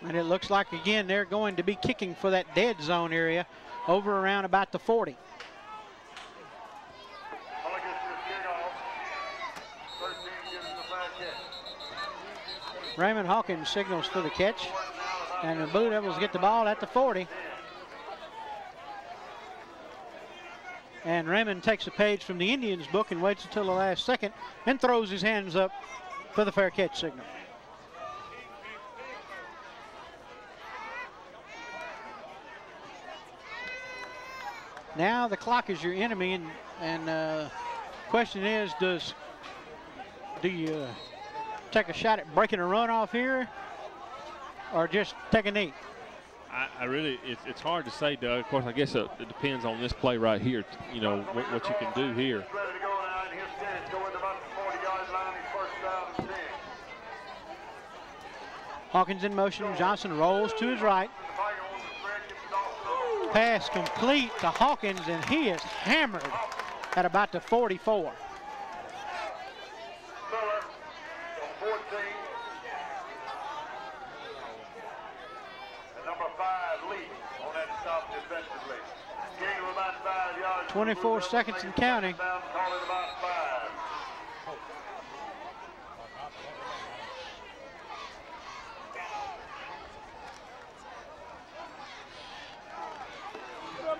And it looks like, again, they're going to be kicking for that dead zone area over around about the 40. Raymond Hawkins signals for the catch, and the Blue Devils get the ball at the 40. And Raymond takes a page from the Indians book and waits until the last second and throws his hands up for the fair catch signal. Now the clock is your enemy, and question is, do you take a shot at breaking a run off here, or just take a knee? I really, it's hard to say, Doug. Of course, I guess it depends on this play right here, you know, what you can do here. Hawkins in motion. Johnson rolls to his right. Pass complete to Hawkins, and he is hammered at about the 44. Number 5, Lee, on that stop defensively. Gain of about 5 yards. 24 seconds and counting. Call it about 5.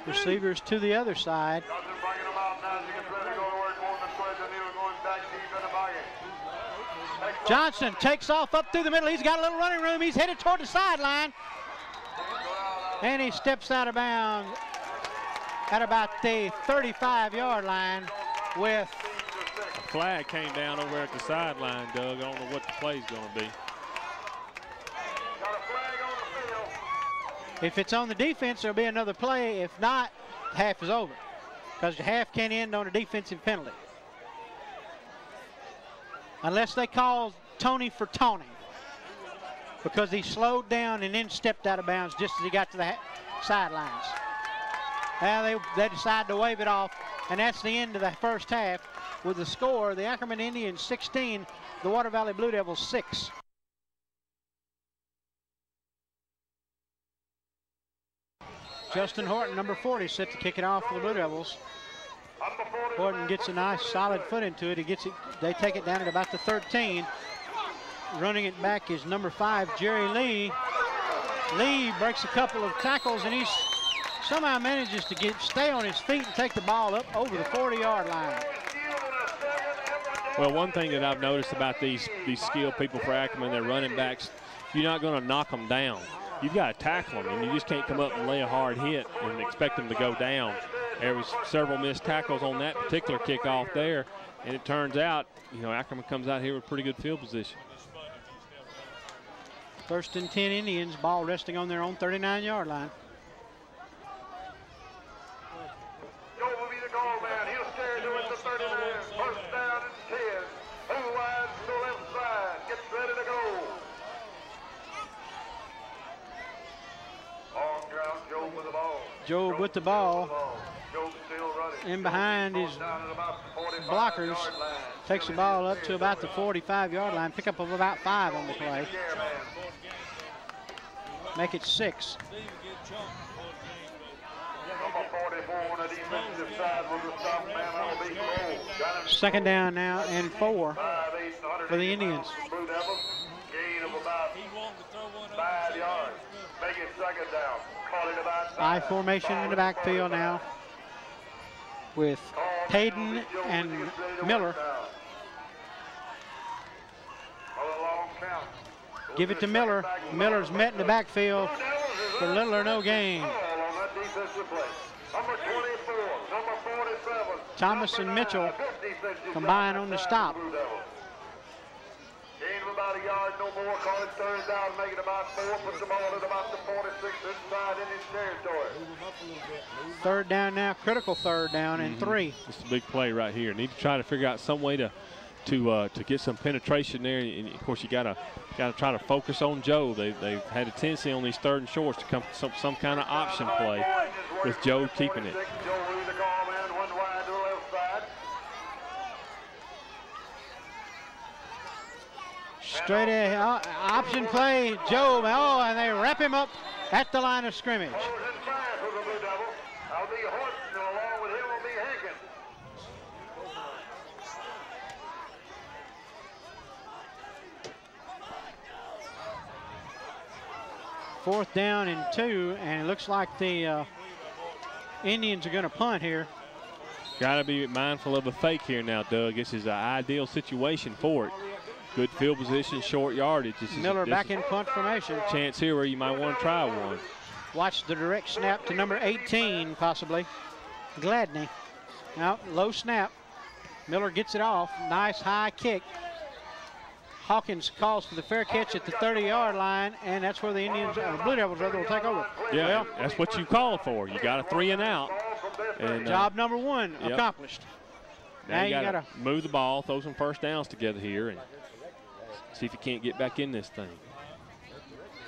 Receivers to the other side. Johnson bringing them out now as he gets ready to go to work on the square. Danilo going back deep in the pocket. Johnson takes off up through the middle. He's got a little running room. He's headed toward the sideline. And he steps out of bounds at about the 35-yard line with... A flag came down over at the sideline, Doug. I don't know what the play's going to be. Got a flag on the field. If it's on the defense, there'll be another play. If not, half is over, because the half can end on a defensive penalty. Unless they call Tony for taunting, because he slowed down and then stepped out of bounds just as he got to the sidelines. Now they decide to wave it off, and that's the end of the first half with the score, the Ackerman Indians 16, the Water Valley Blue Devils 6. Justin Horton, number 40, set to kick it off for the Blue Devils. Horton gets a nice solid foot into it. They take it down at about the 13. Running it back is number 5, Jerry Lee. Lee breaks a couple of tackles, and he somehow manages to stay on his feet and take the ball up over the 40-yard line. Well, one thing that I've noticed about these skilled people for Ackerman, their running backs, you're not going to knock them down. You've got to tackle them, and you just can't come up and lay a hard hit and expect them to go down. There was several missed tackles on that particular kickoff there, and it turns out, you know, Ackerman comes out here with pretty good field position. First and 10 Indians, ball resting on their own 39-yard line. Joe will be the goal man. He'll stare to it to 39. First down and 10. Who wide to the left side. Gets ready to go. On ground, Joe with the ball. Joe with the ball. Joe still running. In behind his blockers. Takes the ball up to about the 45-yard line. Pick up of about 5 on the play. Make it 6. Second down now and 4 for the Indians. Gain of about 5 yards. Make it second down. Call it about 5. I formation in the backfield now with Hayden and Miller. Give it to Miller. Miller's met in the backfield for little or no gain. Thomas and Mitchell combine on the stop. Gain of about a a yard, no more. Call it third down, make it about 4. Put the ball at about the 46 inside Indians territory. Third down now, critical third down and 3. It's a big play right here. Need to try to figure out some way to get some penetration there, and of course you gotta try to focus on Joe. They've had a tendency on these third and shorts to come some kind of option play with Joe keeping it. Straight ahead, option play, Joe. Oh, and they wrap him up at the line of scrimmage. Fourth down and 2, and it looks like the Indians are going to punt here. Got to be mindful of a fake here now, Doug. This is an ideal situation for it. Good field position, short yardage. Miller back in punt formation. Chance here where you might want to try one. Watch the direct snap to number 18, possibly. Gladney. Now, low snap. Miller gets it off. Nice high kick. Hawkins calls for the fair catch at the 30-yard line, and that's where the Indians, Blue Devils rather, will take over. Yeah, well, that's what you called for. You got a 3 and out. And, job number 1 accomplished. Now you got to move the ball, throw some first downs together here, and see if you can't get back in this thing.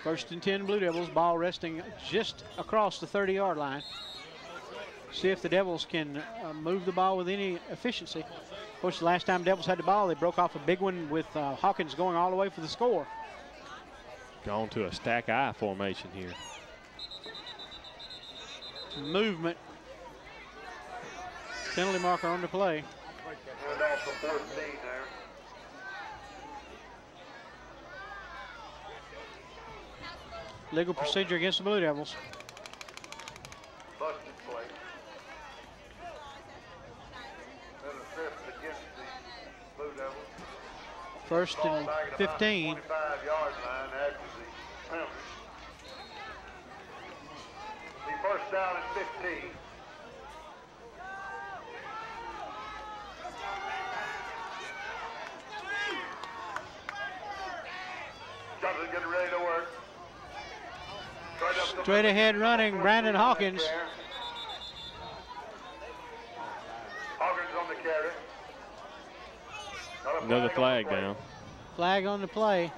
First and 10 Blue Devils, ball resting just across the 30-yard line. See if the Devils can move the ball with any efficiency. Of course, the last time Devils had the ball, they broke off a big one with Hawkins going all the way for the score. Gone to a stack eye formation here. Movement. Penalty marker on the play. Legal procedure against the Blue Devils. First and 15. First down and 15. Johnson getting ready to work. Straight ahead running, Brandon Hawkins. Hawkins on the carry. Another flag down. Flag on the play.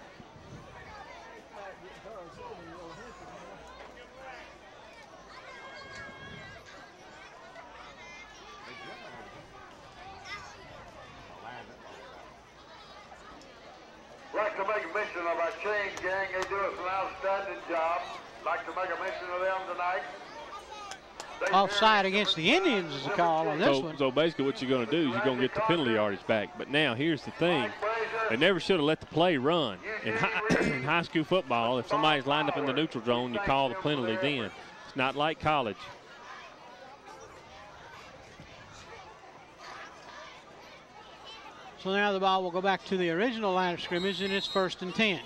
Like to make mention of our chain gang. They do us an outstanding job. Like to make a mention of them tonight. Offside against the Indians is a call on this one. So basically what you're going to do is you're going to get the penalty yardage back. But now here's the thing. They never should have let the play run. In high school football, if somebody's lined up in the neutral zone, you call the penalty then. It's not like college. So now the ball will go back to the original line of scrimmage, and it's first and 10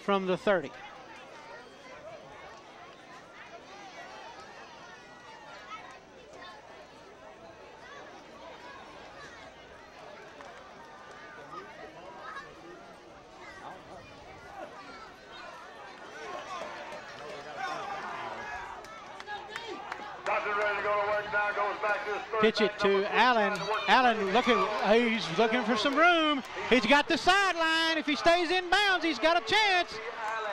from the 30. Pitch it to Allen. Allen he's looking for some room. He's got the sideline. If he stays in bounds, he's got a chance.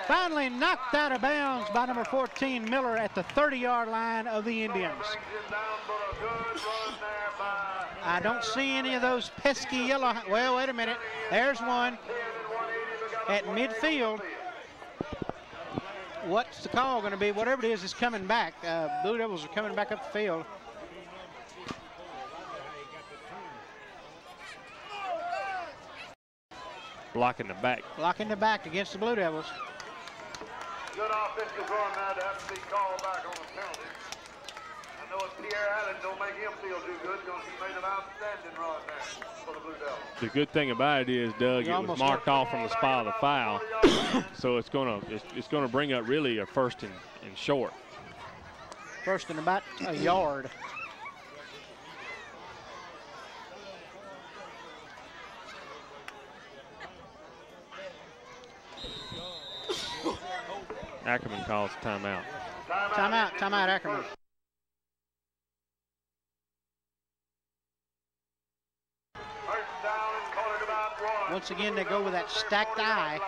Finally knocked out of bounds by number 14, Miller, at the 30-yard line of the Indians. I don't see any of those pesky yellow. Well, wait a minute. There's one at midfield. What's the call going to be? Whatever it is coming back. Blue Devils are coming back up the field. Blocking the back. Blocking the back against the Blue Devils. Good offensive run now to have to be called back on the penalty. I know it's Pierre Allen don't make him feel too good because he made an outstanding run there for the Blue Devils. The good thing about it is, Doug, it was marked off from the spot of the foul, so it's gonna bring up really a first and short. First and about a yard. Ackerman calls timeout. Timeout, Ackerman. Once again, they go with that stacked eye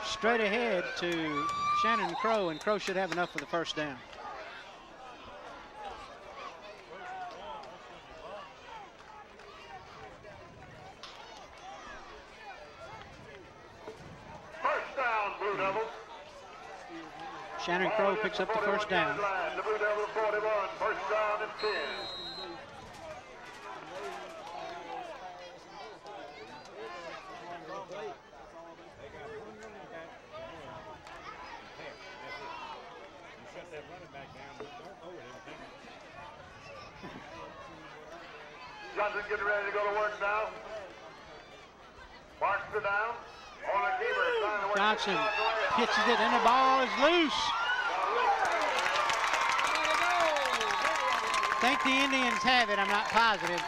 straight ahead to Shannon Crow, and Crow should have enough for the first down. First down, Blue Devils. Shannon Crow picks up the first down. The Blue Devils 41, first down and 10. Johnson getting ready to go to work now. Marks it down. On the keeper. Johnson pitches it, and the ball is loose. I think the Indians have it. I'm not positive.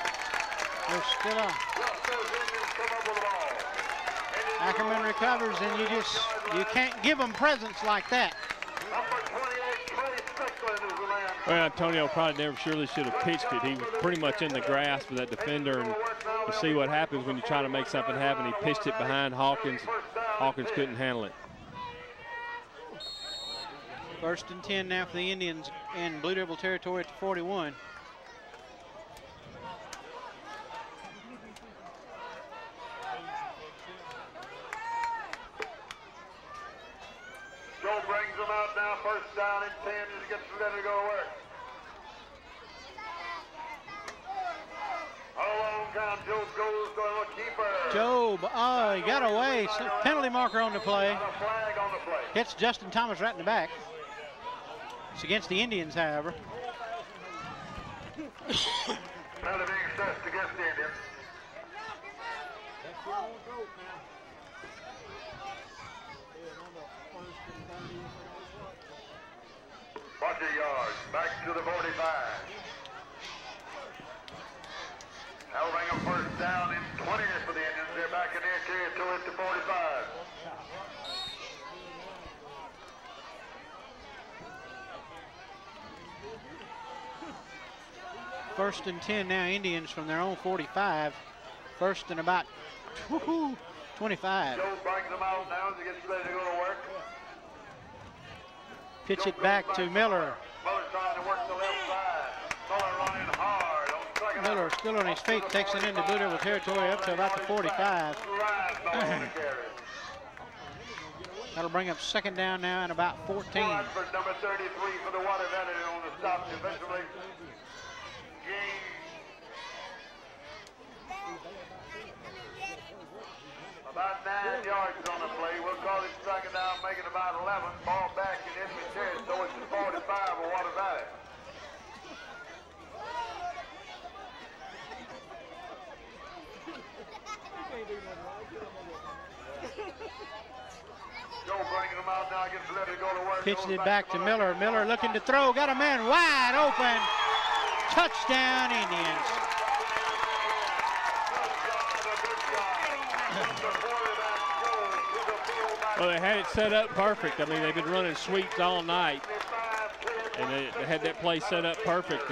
They're still on. Ackerman recovers, and you can't give them presents like that. Well, Antonio probably never surely should have pitched it. He was pretty much in the grasp of that defender, and to see what happens when you try to make something happen, he pitched it behind Hawkins. Hawkins couldn't handle it. First and 10 now for the Indians in Blue Devil territory at the 41. Joe brings them out now, first down and 10 as he gets ready to go to work. A long count, Joe goes to the keeper. Job, oh, he got away. Penalty marker on the play. Got a flag on the play. Hits Justin Thomas right in the back. It's against the Indians, however. Penalty being assessed against the Indians. Bunch of yards, back to the 45. That'll bring them first down in 20 for the Indians. They're back in their territory at the 45. First and 10 now, Indians from their own 45. First and about 25. Joe brings them out now as he gets ready to go to work. Pitch it back to Miller. Miller trying to work the left side. Miller running hard on second. Miller still on his feet, takes it into Blue Devil territory up to about the 45. That'll bring up second down now and about 14. For number 33 for the Water Valley on the stop defensively. Gain. About 9 yards on the play. We'll call it second down, making about 11. Ball back in enemy territory. It's the 45 of Water Valley. Joe bringing them out now, gets ready to go to work. Pitched it back to Miller. Miller looking to throw. Got a man wide open. Touchdown, Indians. Well, they had it set up perfect. I mean, they've been running sweeps all night, and they had that play set up perfect.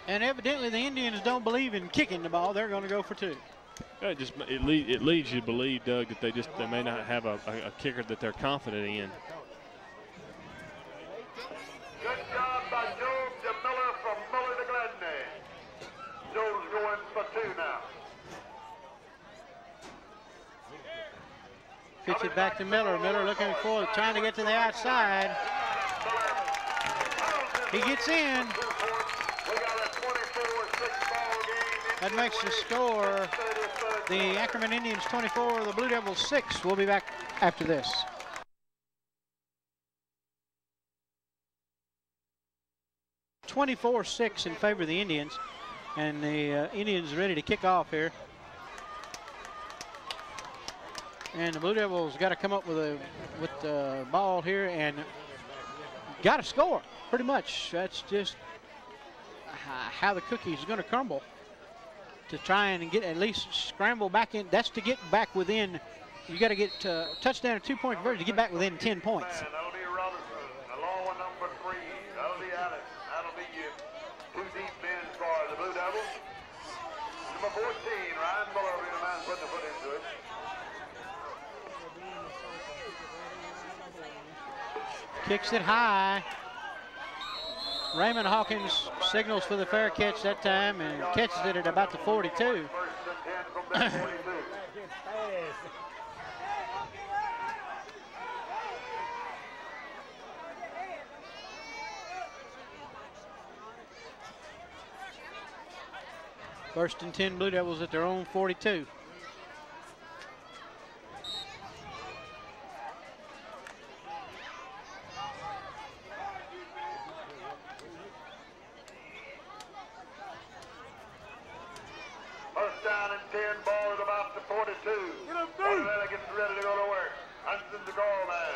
And evidently the Indians don't believe in kicking the ball. They're going to go for two. It leads you to believe, Doug, that they may not have a kicker that they're confident in. Good job by Joe to Miller from Miller to Gladney. Joe's going for two now. Pitch it back to Miller. Miller looking for it, trying to get to the outside. He gets in. That makes the score the Ackerman Indians 24, the Blue Devils 6. We'll be back after this. (24-6) in favor of the Indians, and the Indians ready to kick off here. And the Blue Devils got to come up with the ball here and got to score, pretty much. That's just how the cookie is going to crumble, to try and get at least scramble back in. That's to get back within. You got to get touchdown or 2-point conversion to get back within 10 points. Man, that'll be Robinson, along with number 3. That'll be Allen. That'll be you. 2 deep men for the Blue Devils. Number 14, Ryan Buller will be the man putting the foot into it. Kicks it high. Raymond Hawkins signals for the fair catch that time and catches it at about the 42. First and 10 from that 42. First and 10 Blue Devils at their own 42. First down and 10, ball is about the 42. Monteverde gets ready to go to work. Hunson's the goal man.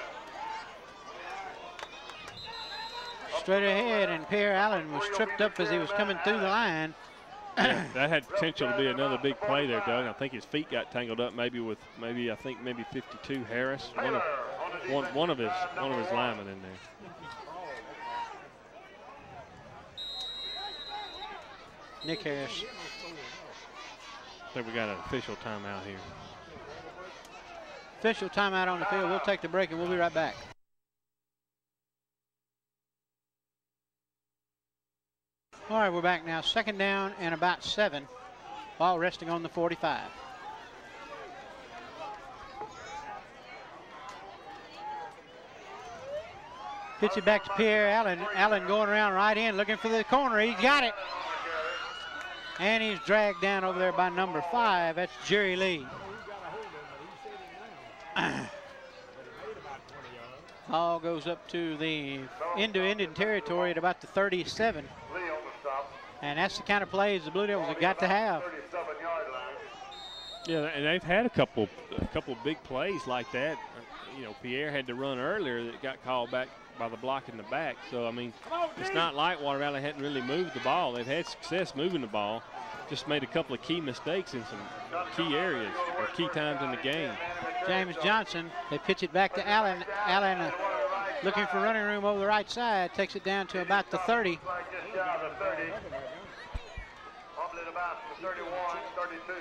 Straight ahead, and Pierre Allen was tripped up as he was coming through the line. Yeah, that had potential to be another big play there, Doug. I think his feet got tangled up maybe with maybe 52 Harris, one of his linemen in there. Nick Harris. I think we got an official timeout here. Official timeout on the field. We'll take the break and we'll be right back. All right, we're back now. Second down and about 7. Ball resting on the 45. Pitch it back to Pierre Allen. Allen going around right in, looking for the corner. He got it. And he's dragged down over there by number 5. That's Jerry Lee. Ball goes up to the end-to-end territory at about the 37. And that's the kind of plays the Blue Devils have got to have. Yeah, and they've had a couple big plays like that. You know, Pierre had to run earlier that got called back by the block in the back. So, I mean, it's not like Water Valley hadn't really moved the ball. They've had success moving the ball. Just made a couple of key mistakes in some key areas or key times in the game. James Johnson, they pitch it back to Allen. Allen looking for running room over the right side, takes it down to about the 30. Probably about the 31, 32.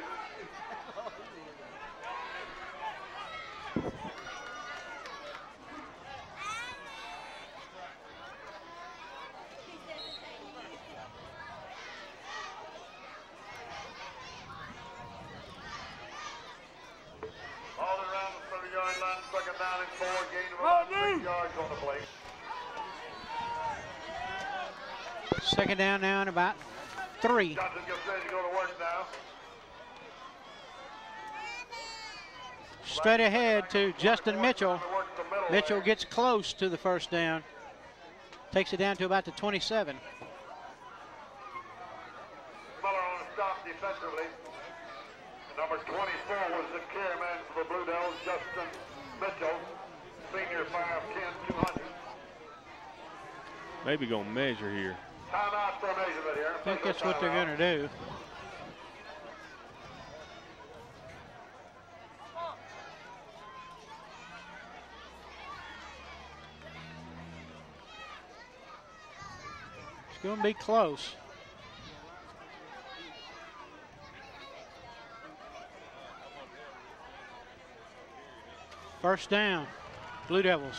All around the 30-yard line, second down and 4, gain of about 3 yards on the play. Second down now and about 3. Johnson gets ready to go to work now. Straight ahead to Justin Mitchell. Mitchell gets close to the first down. Takes it down to about the 27. Miller on the stop defensively. Number 24 was the care man for the Blue Devils, Justin Mitchell, senior 5'10", 200. Maybe gonna measure here. Timeout for measurement here. I think that's what they're going to do. It's going to be close. First down, Blue Devils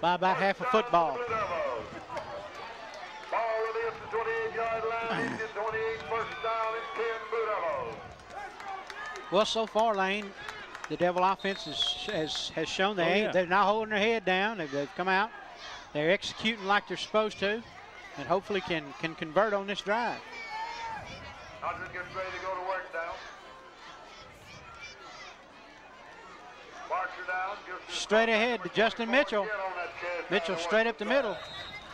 by about half a football. Ball released to 28-yard line. 28, first down and 10 Blue Devils. Well, so far, Lane, the Devil offense has shown they're not holding their head down. They've come out. They're executing like they're supposed to, and hopefully can convert on this drive. Hodges gets ready to go to work now. Marcher down. Straight ahead to Justin Mitchell. Mitchell straight up the middle.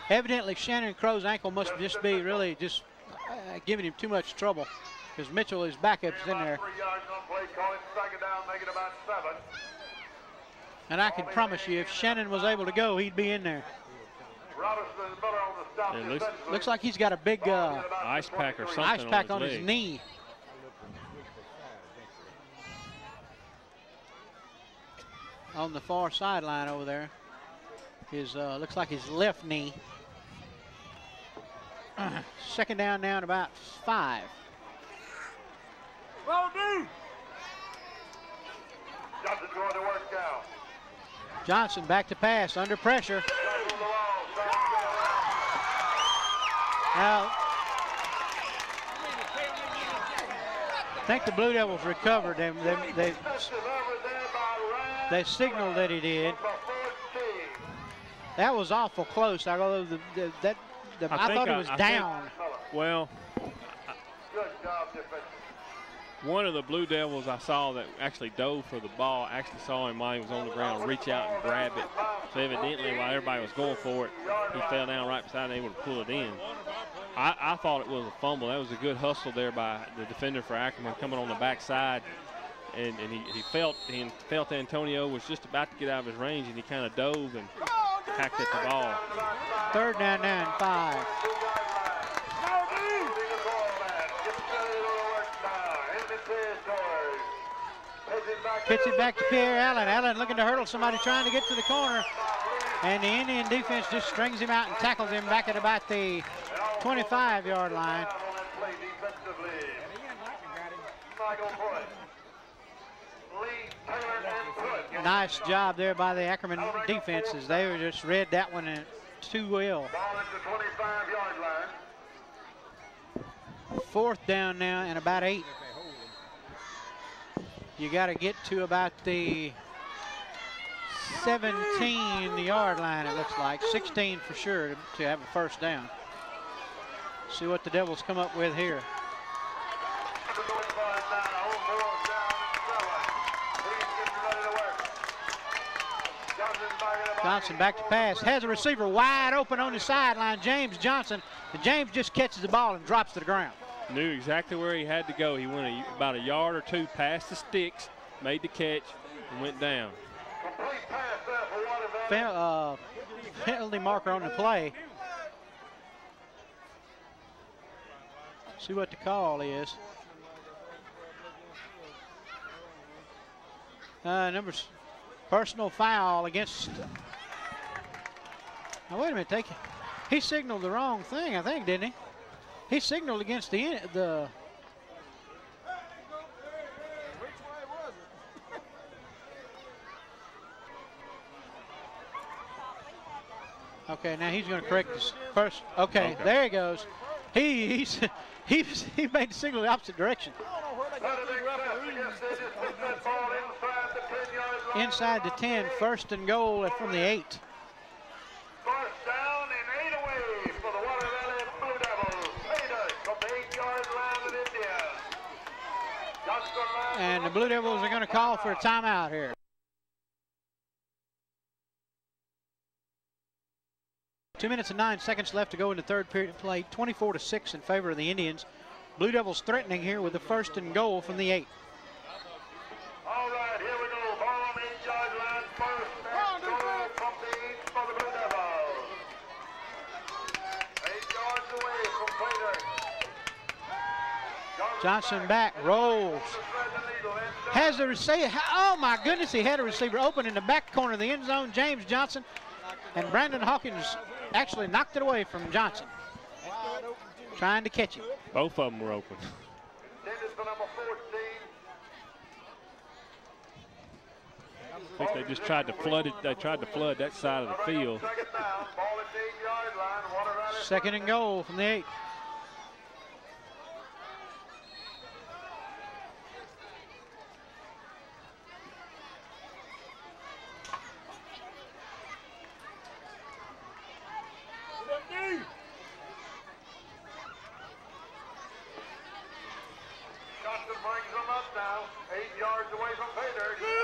Evidently, Shannon Crow's ankle must just be really just giving him too much trouble because Mitchell, his backup's in there. 3 yards on play, call it second down, make it about 7. And I can promise you, if Shannon was able to go, he'd be in there. It looks like he's got a big ice pack or something ice pack on his leg. knee. On the far sideline over there. His looks like his left knee. Second down now at about 5. Johnson back to pass, under pressure. Now, I think the Blue Devils recovered him. They signaled that he did. That was awful close. I thought he was down. Well, one of the Blue Devils I saw that actually dove for the ball actually saw him while he was on the ground reach out and grab it. So evidently, while everybody was going for it, he fell down right beside him, able to pull it in. I thought it was a fumble. That was a good hustle there by the defender for Ackerman coming on the backside. And he felt Antonio was just about to get out of his range, and he kind of dove and hacked at the ball. Third down now and 5. Pitch it back to Pierre Allen. Allen looking to hurdle somebody trying to get to the corner. And the Indian defense just strings him out and tackles him back at about the 25-yard line. Nice job there by the Ackerman defenses. They were just read that one too well. Fourth down now and about 8. You got to get to about the 17-yard line, it looks like. 16 for sure to have a first down. See what the Devils come up with here. Johnson back to pass. Has a receiver wide open on the sideline, James Johnson. And James just catches the ball and drops to the ground. Knew exactly where he had to go. He went about a yard or two past the sticks, made the catch, and went down. Penalty marker on the play. See what the call is. Numbers, personal foul against. Now wait a minute, he signaled the wrong thing, I think, didn't he? He signaled against the. Okay, now he's going to correct this first. Okay, there he goes. He made the signal the opposite direction. Inside the 10, first and goal from the 8. First down and 8 away for the Water Valley Blue Devils. Leaders from the 8-yard line of India. And the Blue Devils are going to call for a timeout here. 2 minutes and 9 seconds left to go in the third period of play. 24-6 in favor of the Indians. Blue Devils threatening here with the first and goal from the 8. All right, here we go. Ball on the 8-yard line. First and goal from the 8 for the Blue Devils. 8 yards away from Plater. Johnson back, rolls. Has the receiver. Oh my goodness, he had a receiver open in the back corner of the end zone. James Johnson and Brandon Hawkins actually knocked it away from Johnson. Trying to catch him. Both of them were open. I think they just tried to flood it. They tried to flood that side of the field. Second and goal from the 8.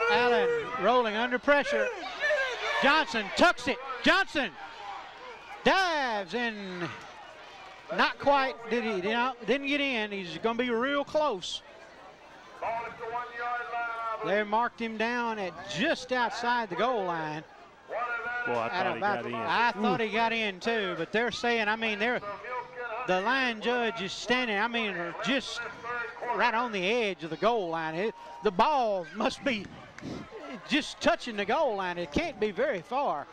Allen rolling under pressure. Johnson tucks it. Johnson dives and not quite. Didn't get in. He's going to be real close. They marked him down at just outside the goal line. Well, I thought he got in. I thought he got in too, but they're saying, I mean, the line judge is standing, I mean, just right on the edge of the goal line. The ball must be just touching the goal line. It can't be very far.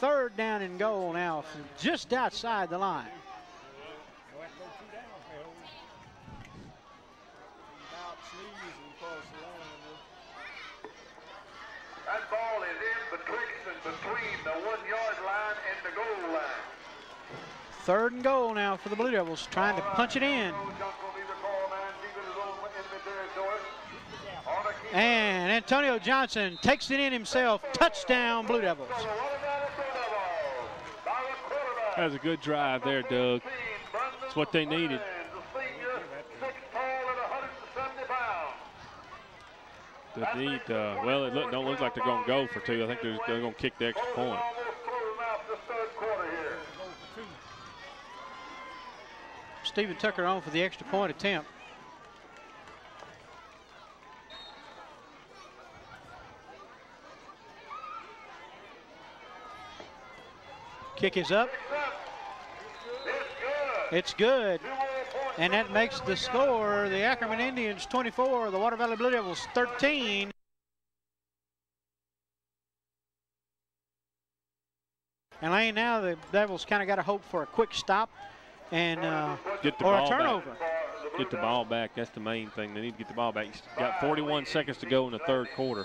Third down and goal now, just outside the line. That ball is in between the 1 yard line and the goal line. Third and goal now for the Blue Devils, trying to punch it in. And Antonio Johnson takes it in himself. Touchdown, Blue Devils. That was a good drive there, Doug. That's what they needed. Well, it don't look like they're going to go for two. I think they're going to kick the extra point. Stephen Tucker on for the extra point attempt. Kick is up. It's good. And that makes the score the Ackerman Indians 24, the Water Valley Blue Devils 13. And Lane, now the Devils kind of got to hope for a quick stop and get the or ball a turnover. Back. Get the ball back. That's the main thing. They need to get the ball back. He's got 41 seconds to go in the third quarter.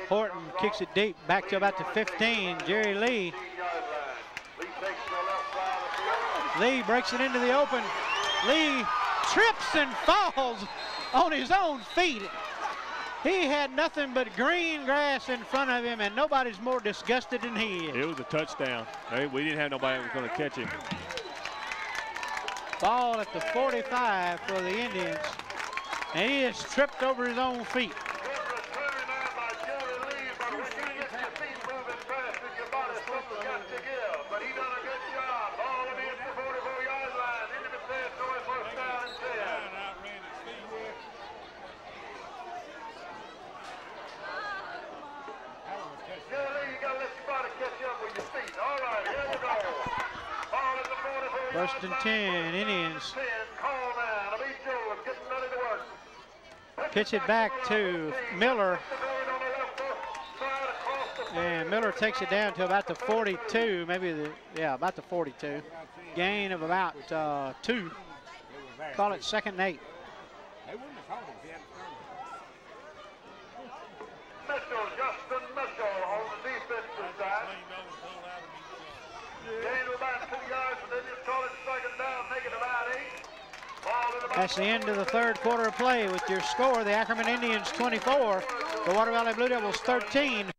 Horton kicks it deep, back to about the 15. Jerry Lee. Lee breaks it into the open. Lee trips and falls on his own feet. He had nothing but green grass in front of him, and nobody's more disgusted than he is. It was a touchdown. We didn't have nobody that was going to catch him. Ball at the 45 for the Indians, and he has tripped over his own feet. First and 10, Indians. Pitch it back to Miller. And Miller takes it down to about the 42, about the 42. Gain of about 2. Call it second and 8. Justin Mitchell on the defensive side. Gain of about 2 yards, and then just call it second down, make it about 8. That's the end of the third quarter of play with your score, the Ackerman Indians 24, the Water Valley Blue Devils 13.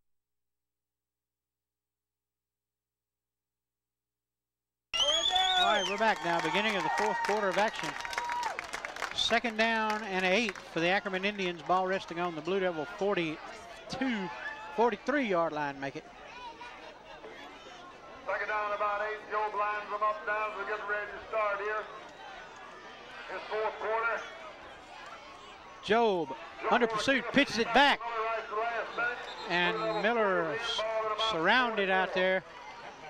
All right, we're back now, beginning of the fourth quarter of action. Second down and 8 for the Ackerman Indians, ball resting on the Blue Devil 43-yard line, make it. Second down about 8. Job lines them up down. We're getting ready to start here. His fourth quarter. Job under pursuit, pitches it back. And Miller surrounded out there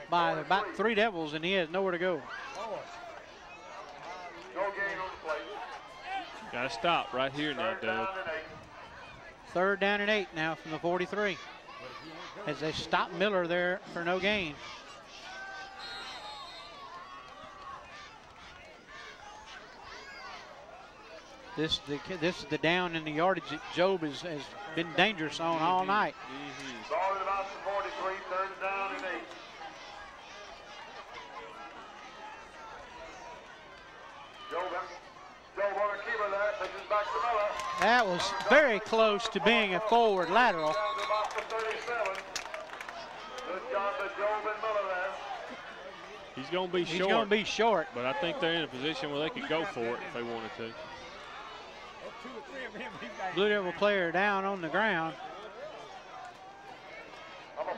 by about 3 Devils, and he has nowhere to go. No gain on the play. Got to stop right here now, Doug. Third down and 8 now from the 43. As they stop Miller there for no gain. This is the down in the yardage that Job has been dangerous on all night. Ball at about the 43, third down and 8. Job on a keeper there, pitches back to Miller. That was very close to being a forward lateral. Down to about the 37. Good job by Job and Miller there. He's going to be short. He's going to be short. But I think they're in a position where they could go for it if they wanted to. Blue Devil player down on the ground.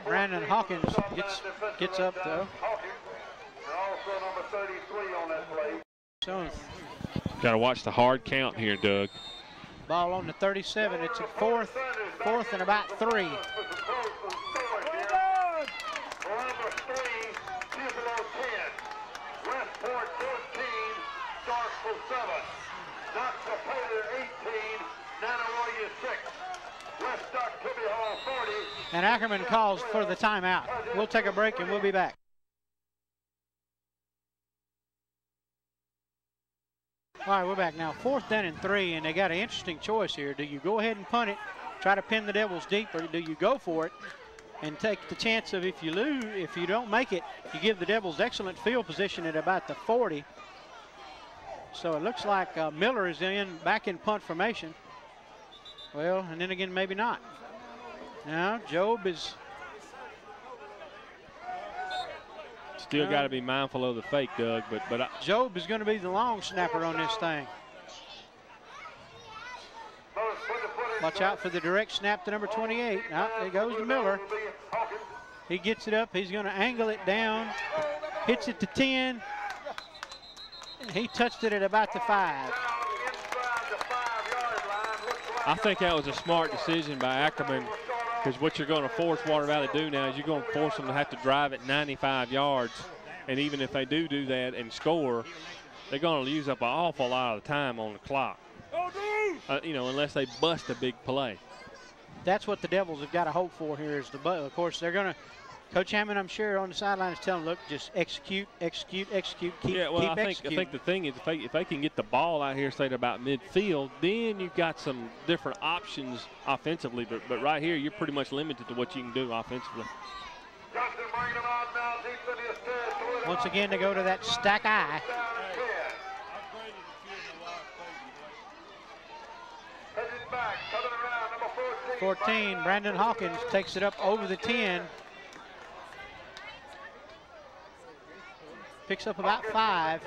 Brandon Hawkins gets up though. Hawkins, and also number 33 on that play. So Got to watch the hard count here, Doug. Ball on the 37. It's a fourth and about 3. Columbus 3, Tupelo 10, Westport 14, Starkville 7, Knox-Taylor 18, Nanaroya 6, West Duck Tibby Hall 40. And Ackerman calls for the timeout. We'll take a break and we'll be back. All right, we're back now. 4th down and 3, and they got an interesting choice here. Do you go ahead and punt it, try to pin the Devils deep, or do you go for it and take the chance of if you lose, if you don't make it, you give the Devils excellent field position at about the 40. So it looks like Miller is back in punt formation. Well, and then again, maybe not. Now, Job is... Still got to be mindful of the fake, Doug, but Job is going to be the long snapper on this thing. Watch out for the direct snap to number 28. Now, there goes to Miller. He gets it up. He's going to angle it down. Hits it to 10. He touched it at about the 5. I think that was a smart decision by Ackerman, because what you're going to force Water Valley to do now is you're going to force them to have to drive it 95 yards. And even if they do that and score, they're going to use up an awful lot of time on the clock. You know, unless they bust a big play. That's what the Devils have got to hope for here is the butt. Of course, they're going to – Coach Hammond, I'm sure, on the sideline is telling them, look, just execute, keep executing. I think the thing is if they can get the ball out here, say, to about midfield, then you've got some different options offensively. But right here, you're pretty much limited to what you can do offensively. Once again, to go to that stack eye. 14, Brandon Hawkins takes it up over the 10. Picks up about 5.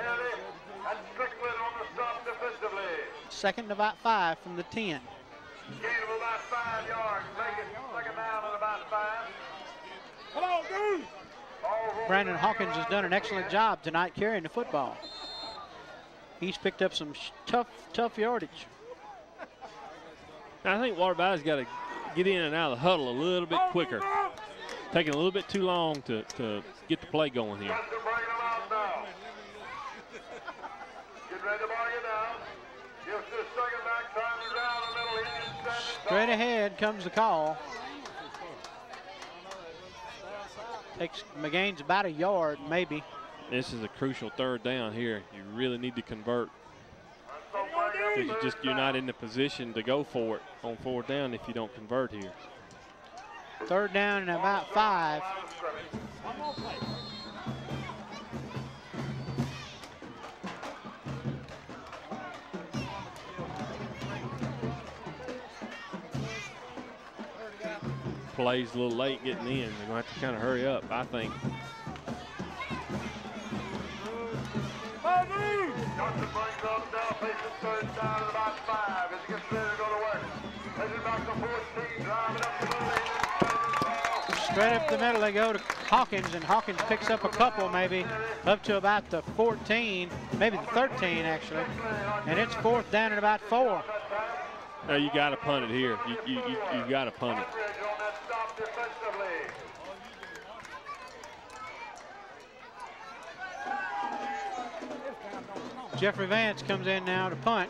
Second and about 5 from the 10. Gain of about 5 yards. Second down and about 5. Come on, dude! Brandon Hawkins has done an excellent job tonight carrying the football. He's picked up some tough yardage. I think Water Valley's got to get in and out of the huddle a little bit quicker. Taking a little bit too long to get the play going here. Straight ahead comes the call. Takes McGain's about a yard, maybe. This is a crucial 3rd down here. You really need to convert. Because you're not in the position to go for it on 4th down if you don't convert here. 3rd down and about 5. Plays a little late getting in. They're going to have to kind of hurry up, I think. Johnson brings up now, faces 3rd down and about 5 as he gets ready to go to work. Heading back to 14, driving up the middle. Straight up the middle they go to Hawkins, and Hawkins picks up a couple maybe up to about the 14, maybe the 13 actually. And it's 4th down and about 4. No, you got to punt it here. You got to punt it. Jeffrey Vance comes in now to punt.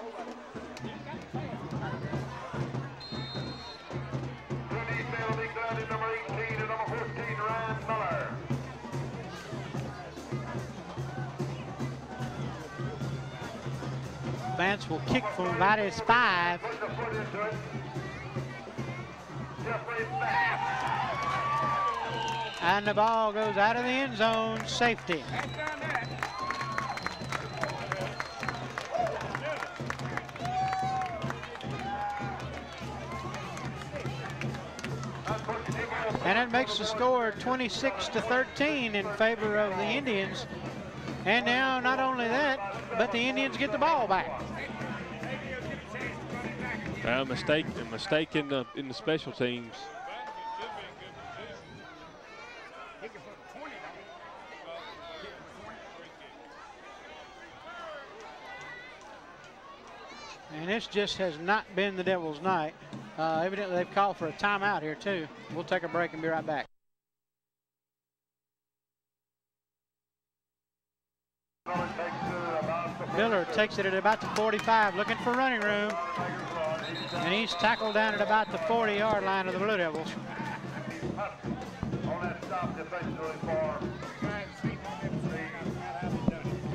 Vance will kick from about his 5. And the ball goes out of the end zone, safety. And it makes the score 26-13 in favor of the Indians. And now not only that, but the Indians get the ball back. A mistake in the special teams. And this just has not been the Devils' night. Evidently, they've called for a timeout here, too. We'll take a break and be right back. Miller takes it at about the 45, looking for running room. And he's tackled down at about the 40-yard line of the Blue Devils. On that stop defensively for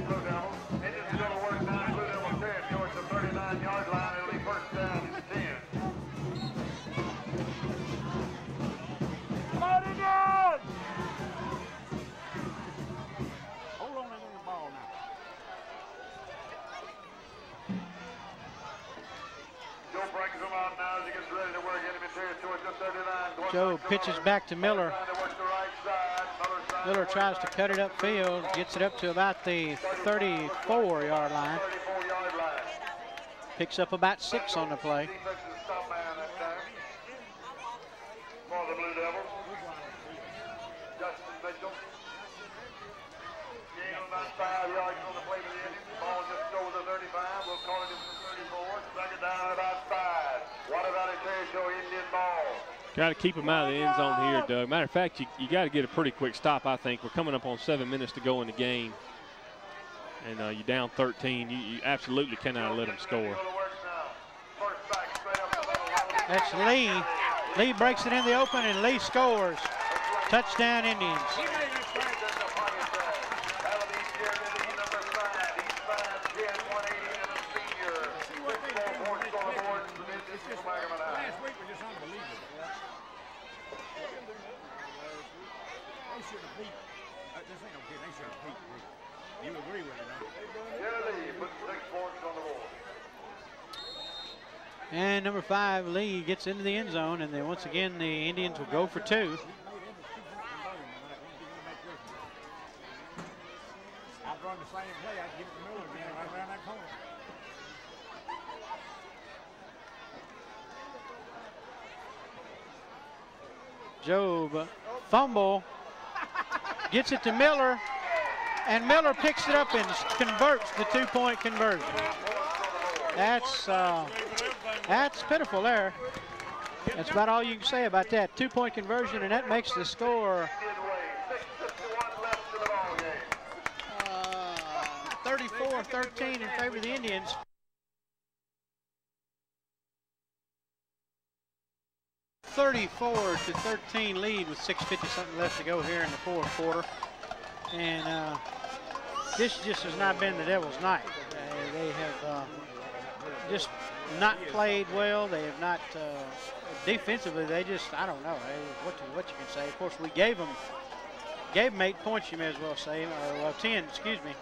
Blue Devils. Indians still to work down Blue Devils 10 towards the 39-yard line. It'll be first down and 10. Come on, Indians! Hold on to the ball now. Joe brings him out now as he gets ready to work enemy territory towards the 39. Joe pitches back to Miller. Miller tries to cut it upfield, gets it up to about the 34-yard line. Picks up about 6 on the play. For the Blue Devils. Justin Mitchell. Gain of about 5 yards on the play for the Indians. Ball just over the 35. We'll call it in the 34. Second down at about 5. Water Valley Territory Indian ball. Got to keep them out of the end zone here, Doug. Matter of fact, you got to get a pretty quick stop, I think. We're coming up on 7 minutes to go in the game. And you're down 13. You absolutely cannot let them score. That's Lee. Lee breaks it in the open, and Lee scores. Touchdown, Indians. You agree with it, huh? Lee puts 6 points on the board. And number 5, Lee, gets into the end zone, and then once again the Indians will go for 2. I'd run the same play. I'd give it to Miller again right around that corner. Job fumble, gets it to Miller, and Miller picks it up and converts the 2-point conversion. That's pitiful there. That's about all you can say about that. 2-point conversion, and that makes the score 34-13 in favor of the Indians. (34-13) lead with 6:50 something left to go here in the fourth quarter. And this just has not been the Devils' night. They have just not played well. They have not, defensively, they just, I don't know what you can say. Of course, we gave them 8 points, you may as well say, or well, 10, excuse me.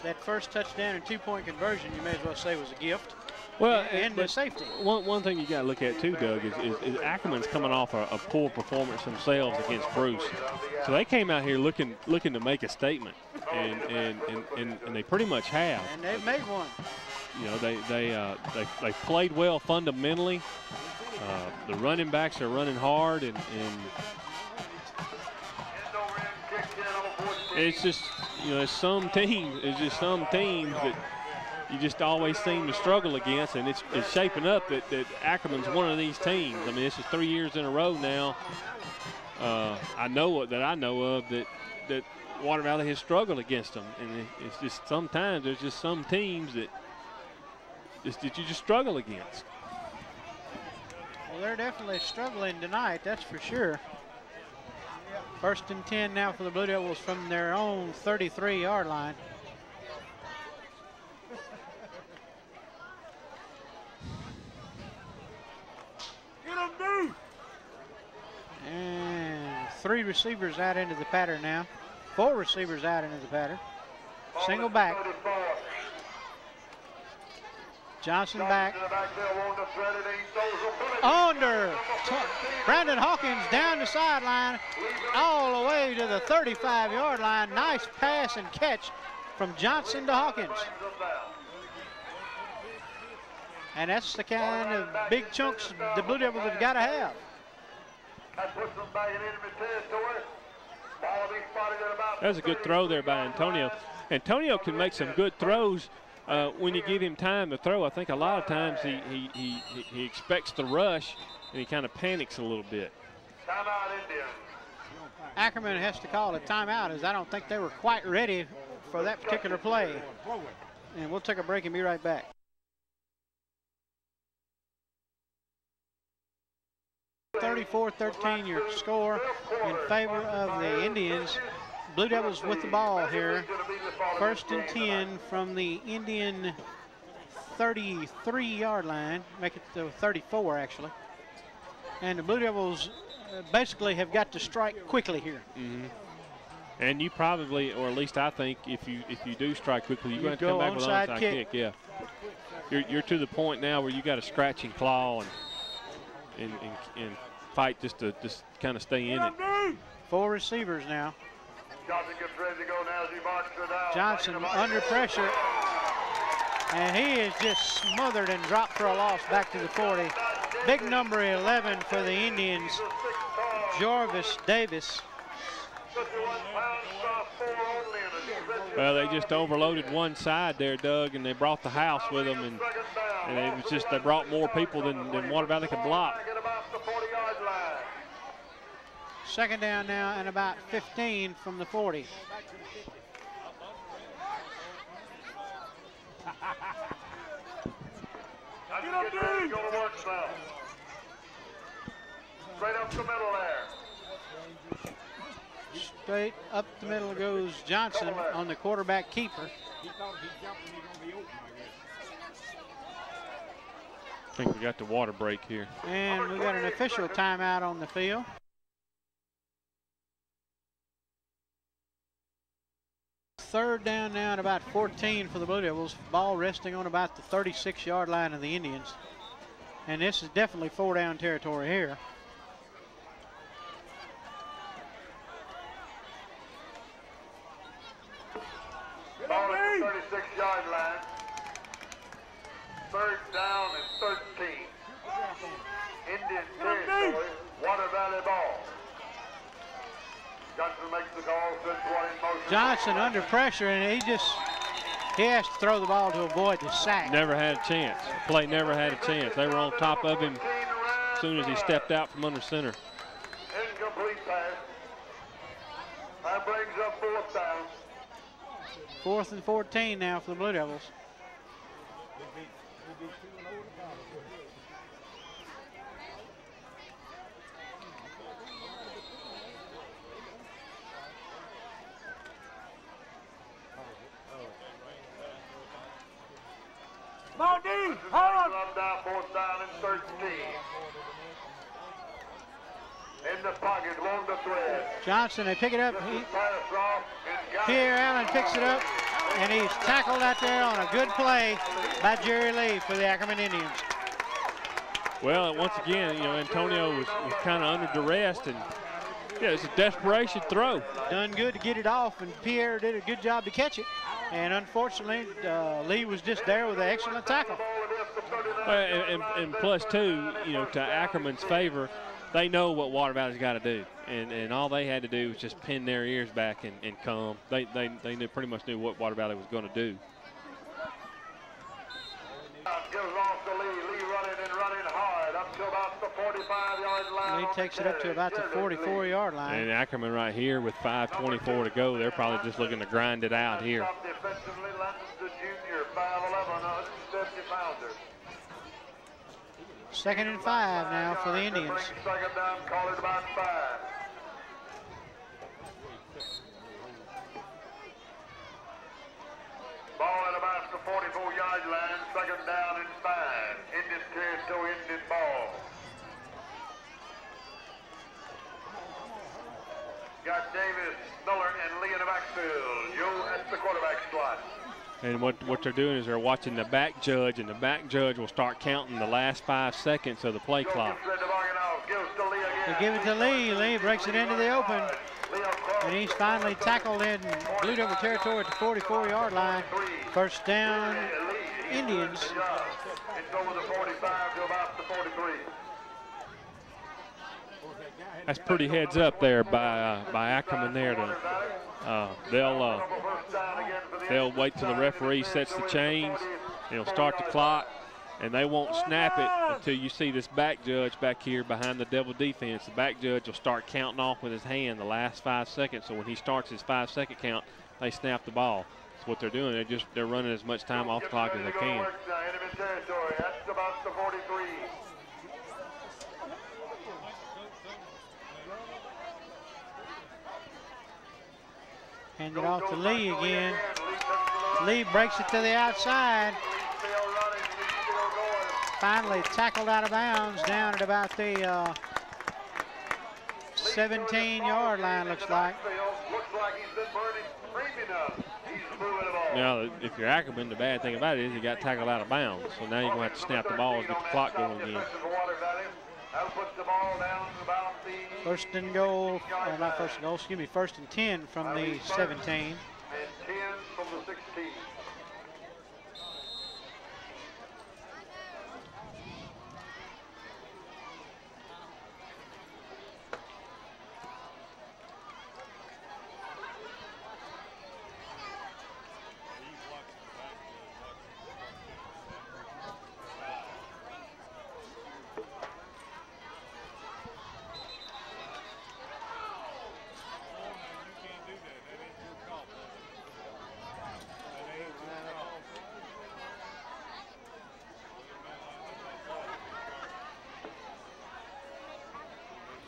That first touchdown and 2-point conversion, you may as well say, was a gift. Well, and the safety. One thing you got to look at too, Doug, is Ackerman's coming off a poor performance themselves against Bruce. So they came out here looking to make a statement, and they pretty much have. And they've made one. You know, they played well fundamentally. The running backs are running hard, and it's just, you know, there's some teams that you just always seem to struggle against, and it's shaping up that Ackerman's one of these teams. I mean, this is 3 years in a row now. I know of that Water Valley has struggled against them, and it's just sometimes there's just some teams that you just struggle against. Well, they're definitely struggling tonight, that's for sure. First and 10 now for the Blue Devils from their own 33-yard line. And 3 receivers out into the pattern now. 4 receivers out into the pattern. Single back. Johnson back. Under. Brandon Hawkins down the sideline all the way to the 35-yard line. Nice pass and catch from Johnson to Hawkins. And that's the kind of big chunks the Blue Devils have got to have. That was a good throw there by Antonio. Antonio can make some good throws, when you give him time to throw, I think a lot of times he expects the rush and he kind of panics a little bit. Timeout, Indians. Ackerman has to call a timeout, as I don't think they were quite ready for that particular play. And we'll take a break and be right back. (34-13) your score in favor of the Indians. Blue Devils with the ball here. 1st and 10 from the Indian 33-yard line. Make it to 34, actually. And the Blue Devils basically have got to strike quickly here. Mm-hmm. And you probably, or at least I think, if you do strike quickly, you're going to come back with an onside kick. Yeah. You're to the point now where you got to scratch and claw and fight just to kind of stay in it. 4 receivers now. Johnson gets ready to go now as he marks it out. Johnson under pressure, and he is just smothered and dropped for a loss back to the 40. Big number 11 for the Indians, Jarvis Davis. Well, they just overloaded one side there, Doug, and they brought the house with them, and it was just they brought more people than Water Valley could block. 2nd down now and about 15 from the 40. Get up, dude! Go to work now. Straight up the middle there. Straight up the middle goes Johnson on the quarterback keeper. I think we got the water break here. And we got an official timeout on the field. Third down now and about 14 for the Blue Devils. Ball resting on about the 36-yard line of the Indians. And this is definitely 4-down territory here. Ball at the 36-yard line. 3rd down and 13. Indian territory, Water Valley ball. Johnson makes the call, sends one in motion. Johnson under pressure, and he has to throw the ball to avoid the sack. Never had a chance. Play never had a chance. They were on top of him as soon as he stepped out from under center. Incomplete pass. That brings up 4th down. 4th and 14 now for the Blue Devils. Down, 4th down and 13. In the pocket, along the thread. Johnson, they pick it up. Pierre Allen picks it up, and he's tackled out there on a good play by Jerry Lee for the Ackerman Indians. Well, once again, you know, Antonio was kind of under duress, and yeah, it's a desperation throw. Done good to get it off, and Pierre did a good job to catch it. And unfortunately, Lee was just there with an excellent tackle. And plus, too, you know, to Ackerman's favor, they know what Water Valley's got to do. And all they had to do was just pin their ears back and come. They pretty much knew what Water Valley was going to do. Gives off to Lee. Lee running hard up to about the 45-yard line. Lee takes it up to about the 44-yard line. And Ackerman right here with 5:24 to go. They're probably just looking to grind it out here. Defensively, London's the junior, 5'11", 170 pounder. 2nd and 5 now for the Indians. 2nd down, call it about 5. Ball at about the 44-yard line, 2nd down and 5. Indian territory, Indian ball. Got Davis, Miller, and Lee in the backfield. Joe at the quarterback slot. And what they're doing is they're watching the back judge, and the back judge will start counting the last 5 seconds of the play clock. They give it to Lee. Lee breaks it into the open. And he's finally tackled in Blue Devil territory at the 44-yard line. 1st down, Indians. It's over the 45 to about the 43. That's pretty heads up there by Ackerman there to they'll wait till the referee sets the chains. They'll start the clock, and they won't snap it until you see this back judge back here behind the Devil defense. The back judge will start counting off with his hand the last 5 seconds. So when he starts his 5-second count, they snap the ball. That's what they're doing. They're running as much time off the clock as they can. That's about the 43. Hand it off to Lee again. Lee breaks it to the outside. Finally tackled out of bounds down at about the 17-yard line, looks like. Now, if you're Ackerman, the bad thing about it is you got tackled out of bounds. So now you're going to have to snap the ball and get the clock going again. First and goal, or not first and goal, excuse me, first and 10 from the 17. And 10 from the 16.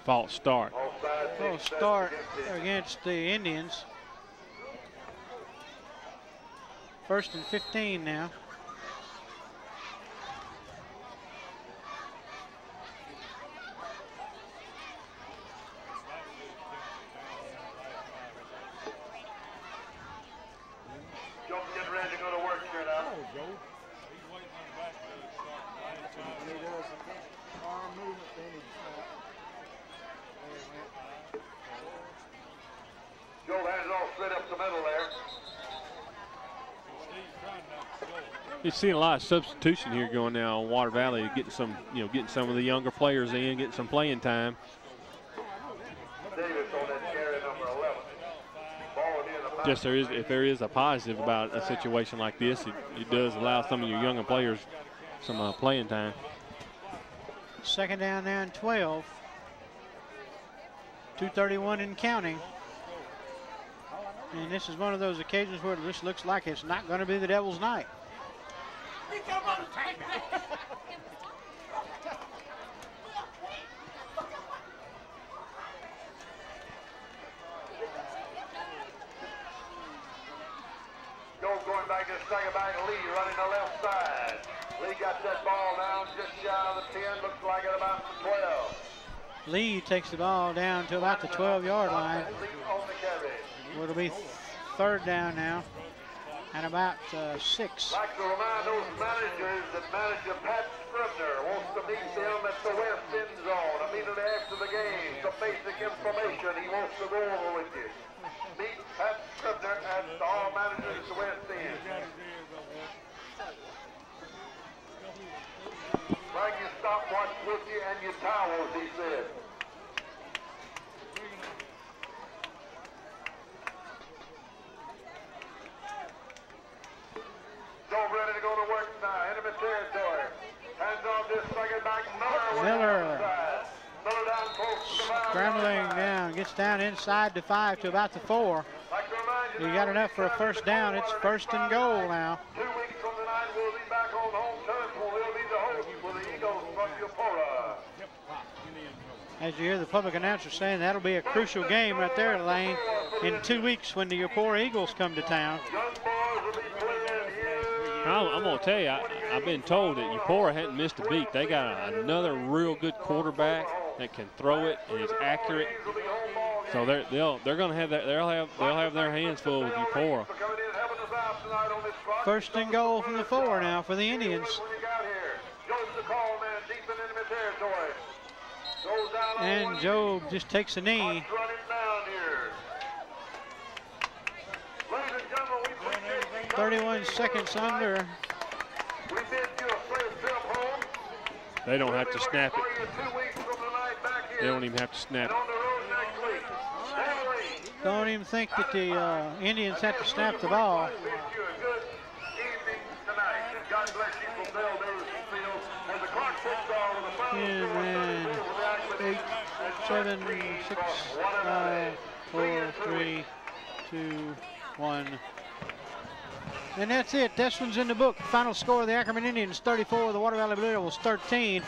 False start. False start against the Indians. First and 15 now. Joe's getting ready to go to work here now. Joe has it all straight up the middle there. You're seeing a lot of substitution here going now on Water Valley, getting some of the younger players in, getting some playing time. Davis on that carry number 11. Ball near the Just if there is a positive about a situation like this, it does allow some of your younger players some playing time. Second down now and 12. 2:31 and counting. And this is one of those occasions where this looks like it's not going to be the Devils' night. Joe going back to the second back. Lee running the left side. Lee got that ball down just shy of the 10. Looks like at about the 12. Lee takes the ball down to about the 12-yard line. Well, it'll be third down now and about 6. I'd like to remind those managers that manager Pat Scribner wants to meet them at the west end zone immediately after the game. Some basic information he wants to go over with you. Meet Pat Scribner at all managers at the west end. Bring your stopwatch with you and your towels, he said. Joe ready to go to work now. Enemy territory. Hands off this second back. Miller Miller down close to the boundary. scrambling down, gets down inside the 5 to about the 4. Like to remind He now, got enough for a first down. It's first and goal now. 2 weeks from tonight, we'll be back on home turf. We'll be the host for the Eagles from Eupora. As you hear the public announcer saying, that'll be a crucial game right there, Lane, in 2 weeks when the Eupora Eagles come to town. Young boys will be playing here. I'm going to tell you, I've been told that Eupora hadn't missed a beat. They got another real good quarterback that can throw it and is accurate. So they're going to have that. They'll have their hands full with Eupora. First and goal from the 4 now for the Indians. And Joe just takes a knee. 31 seconds under. They don't have to snap it. They don't even have to snap it. Don't even think that the Indians have to snap the ball. And 8, 7, 6, 5, 4, 3, 2, 1. And that's it. This one's in the book. Final score of the Ackerman Indians 34, the Water Valley Blue Devils 13.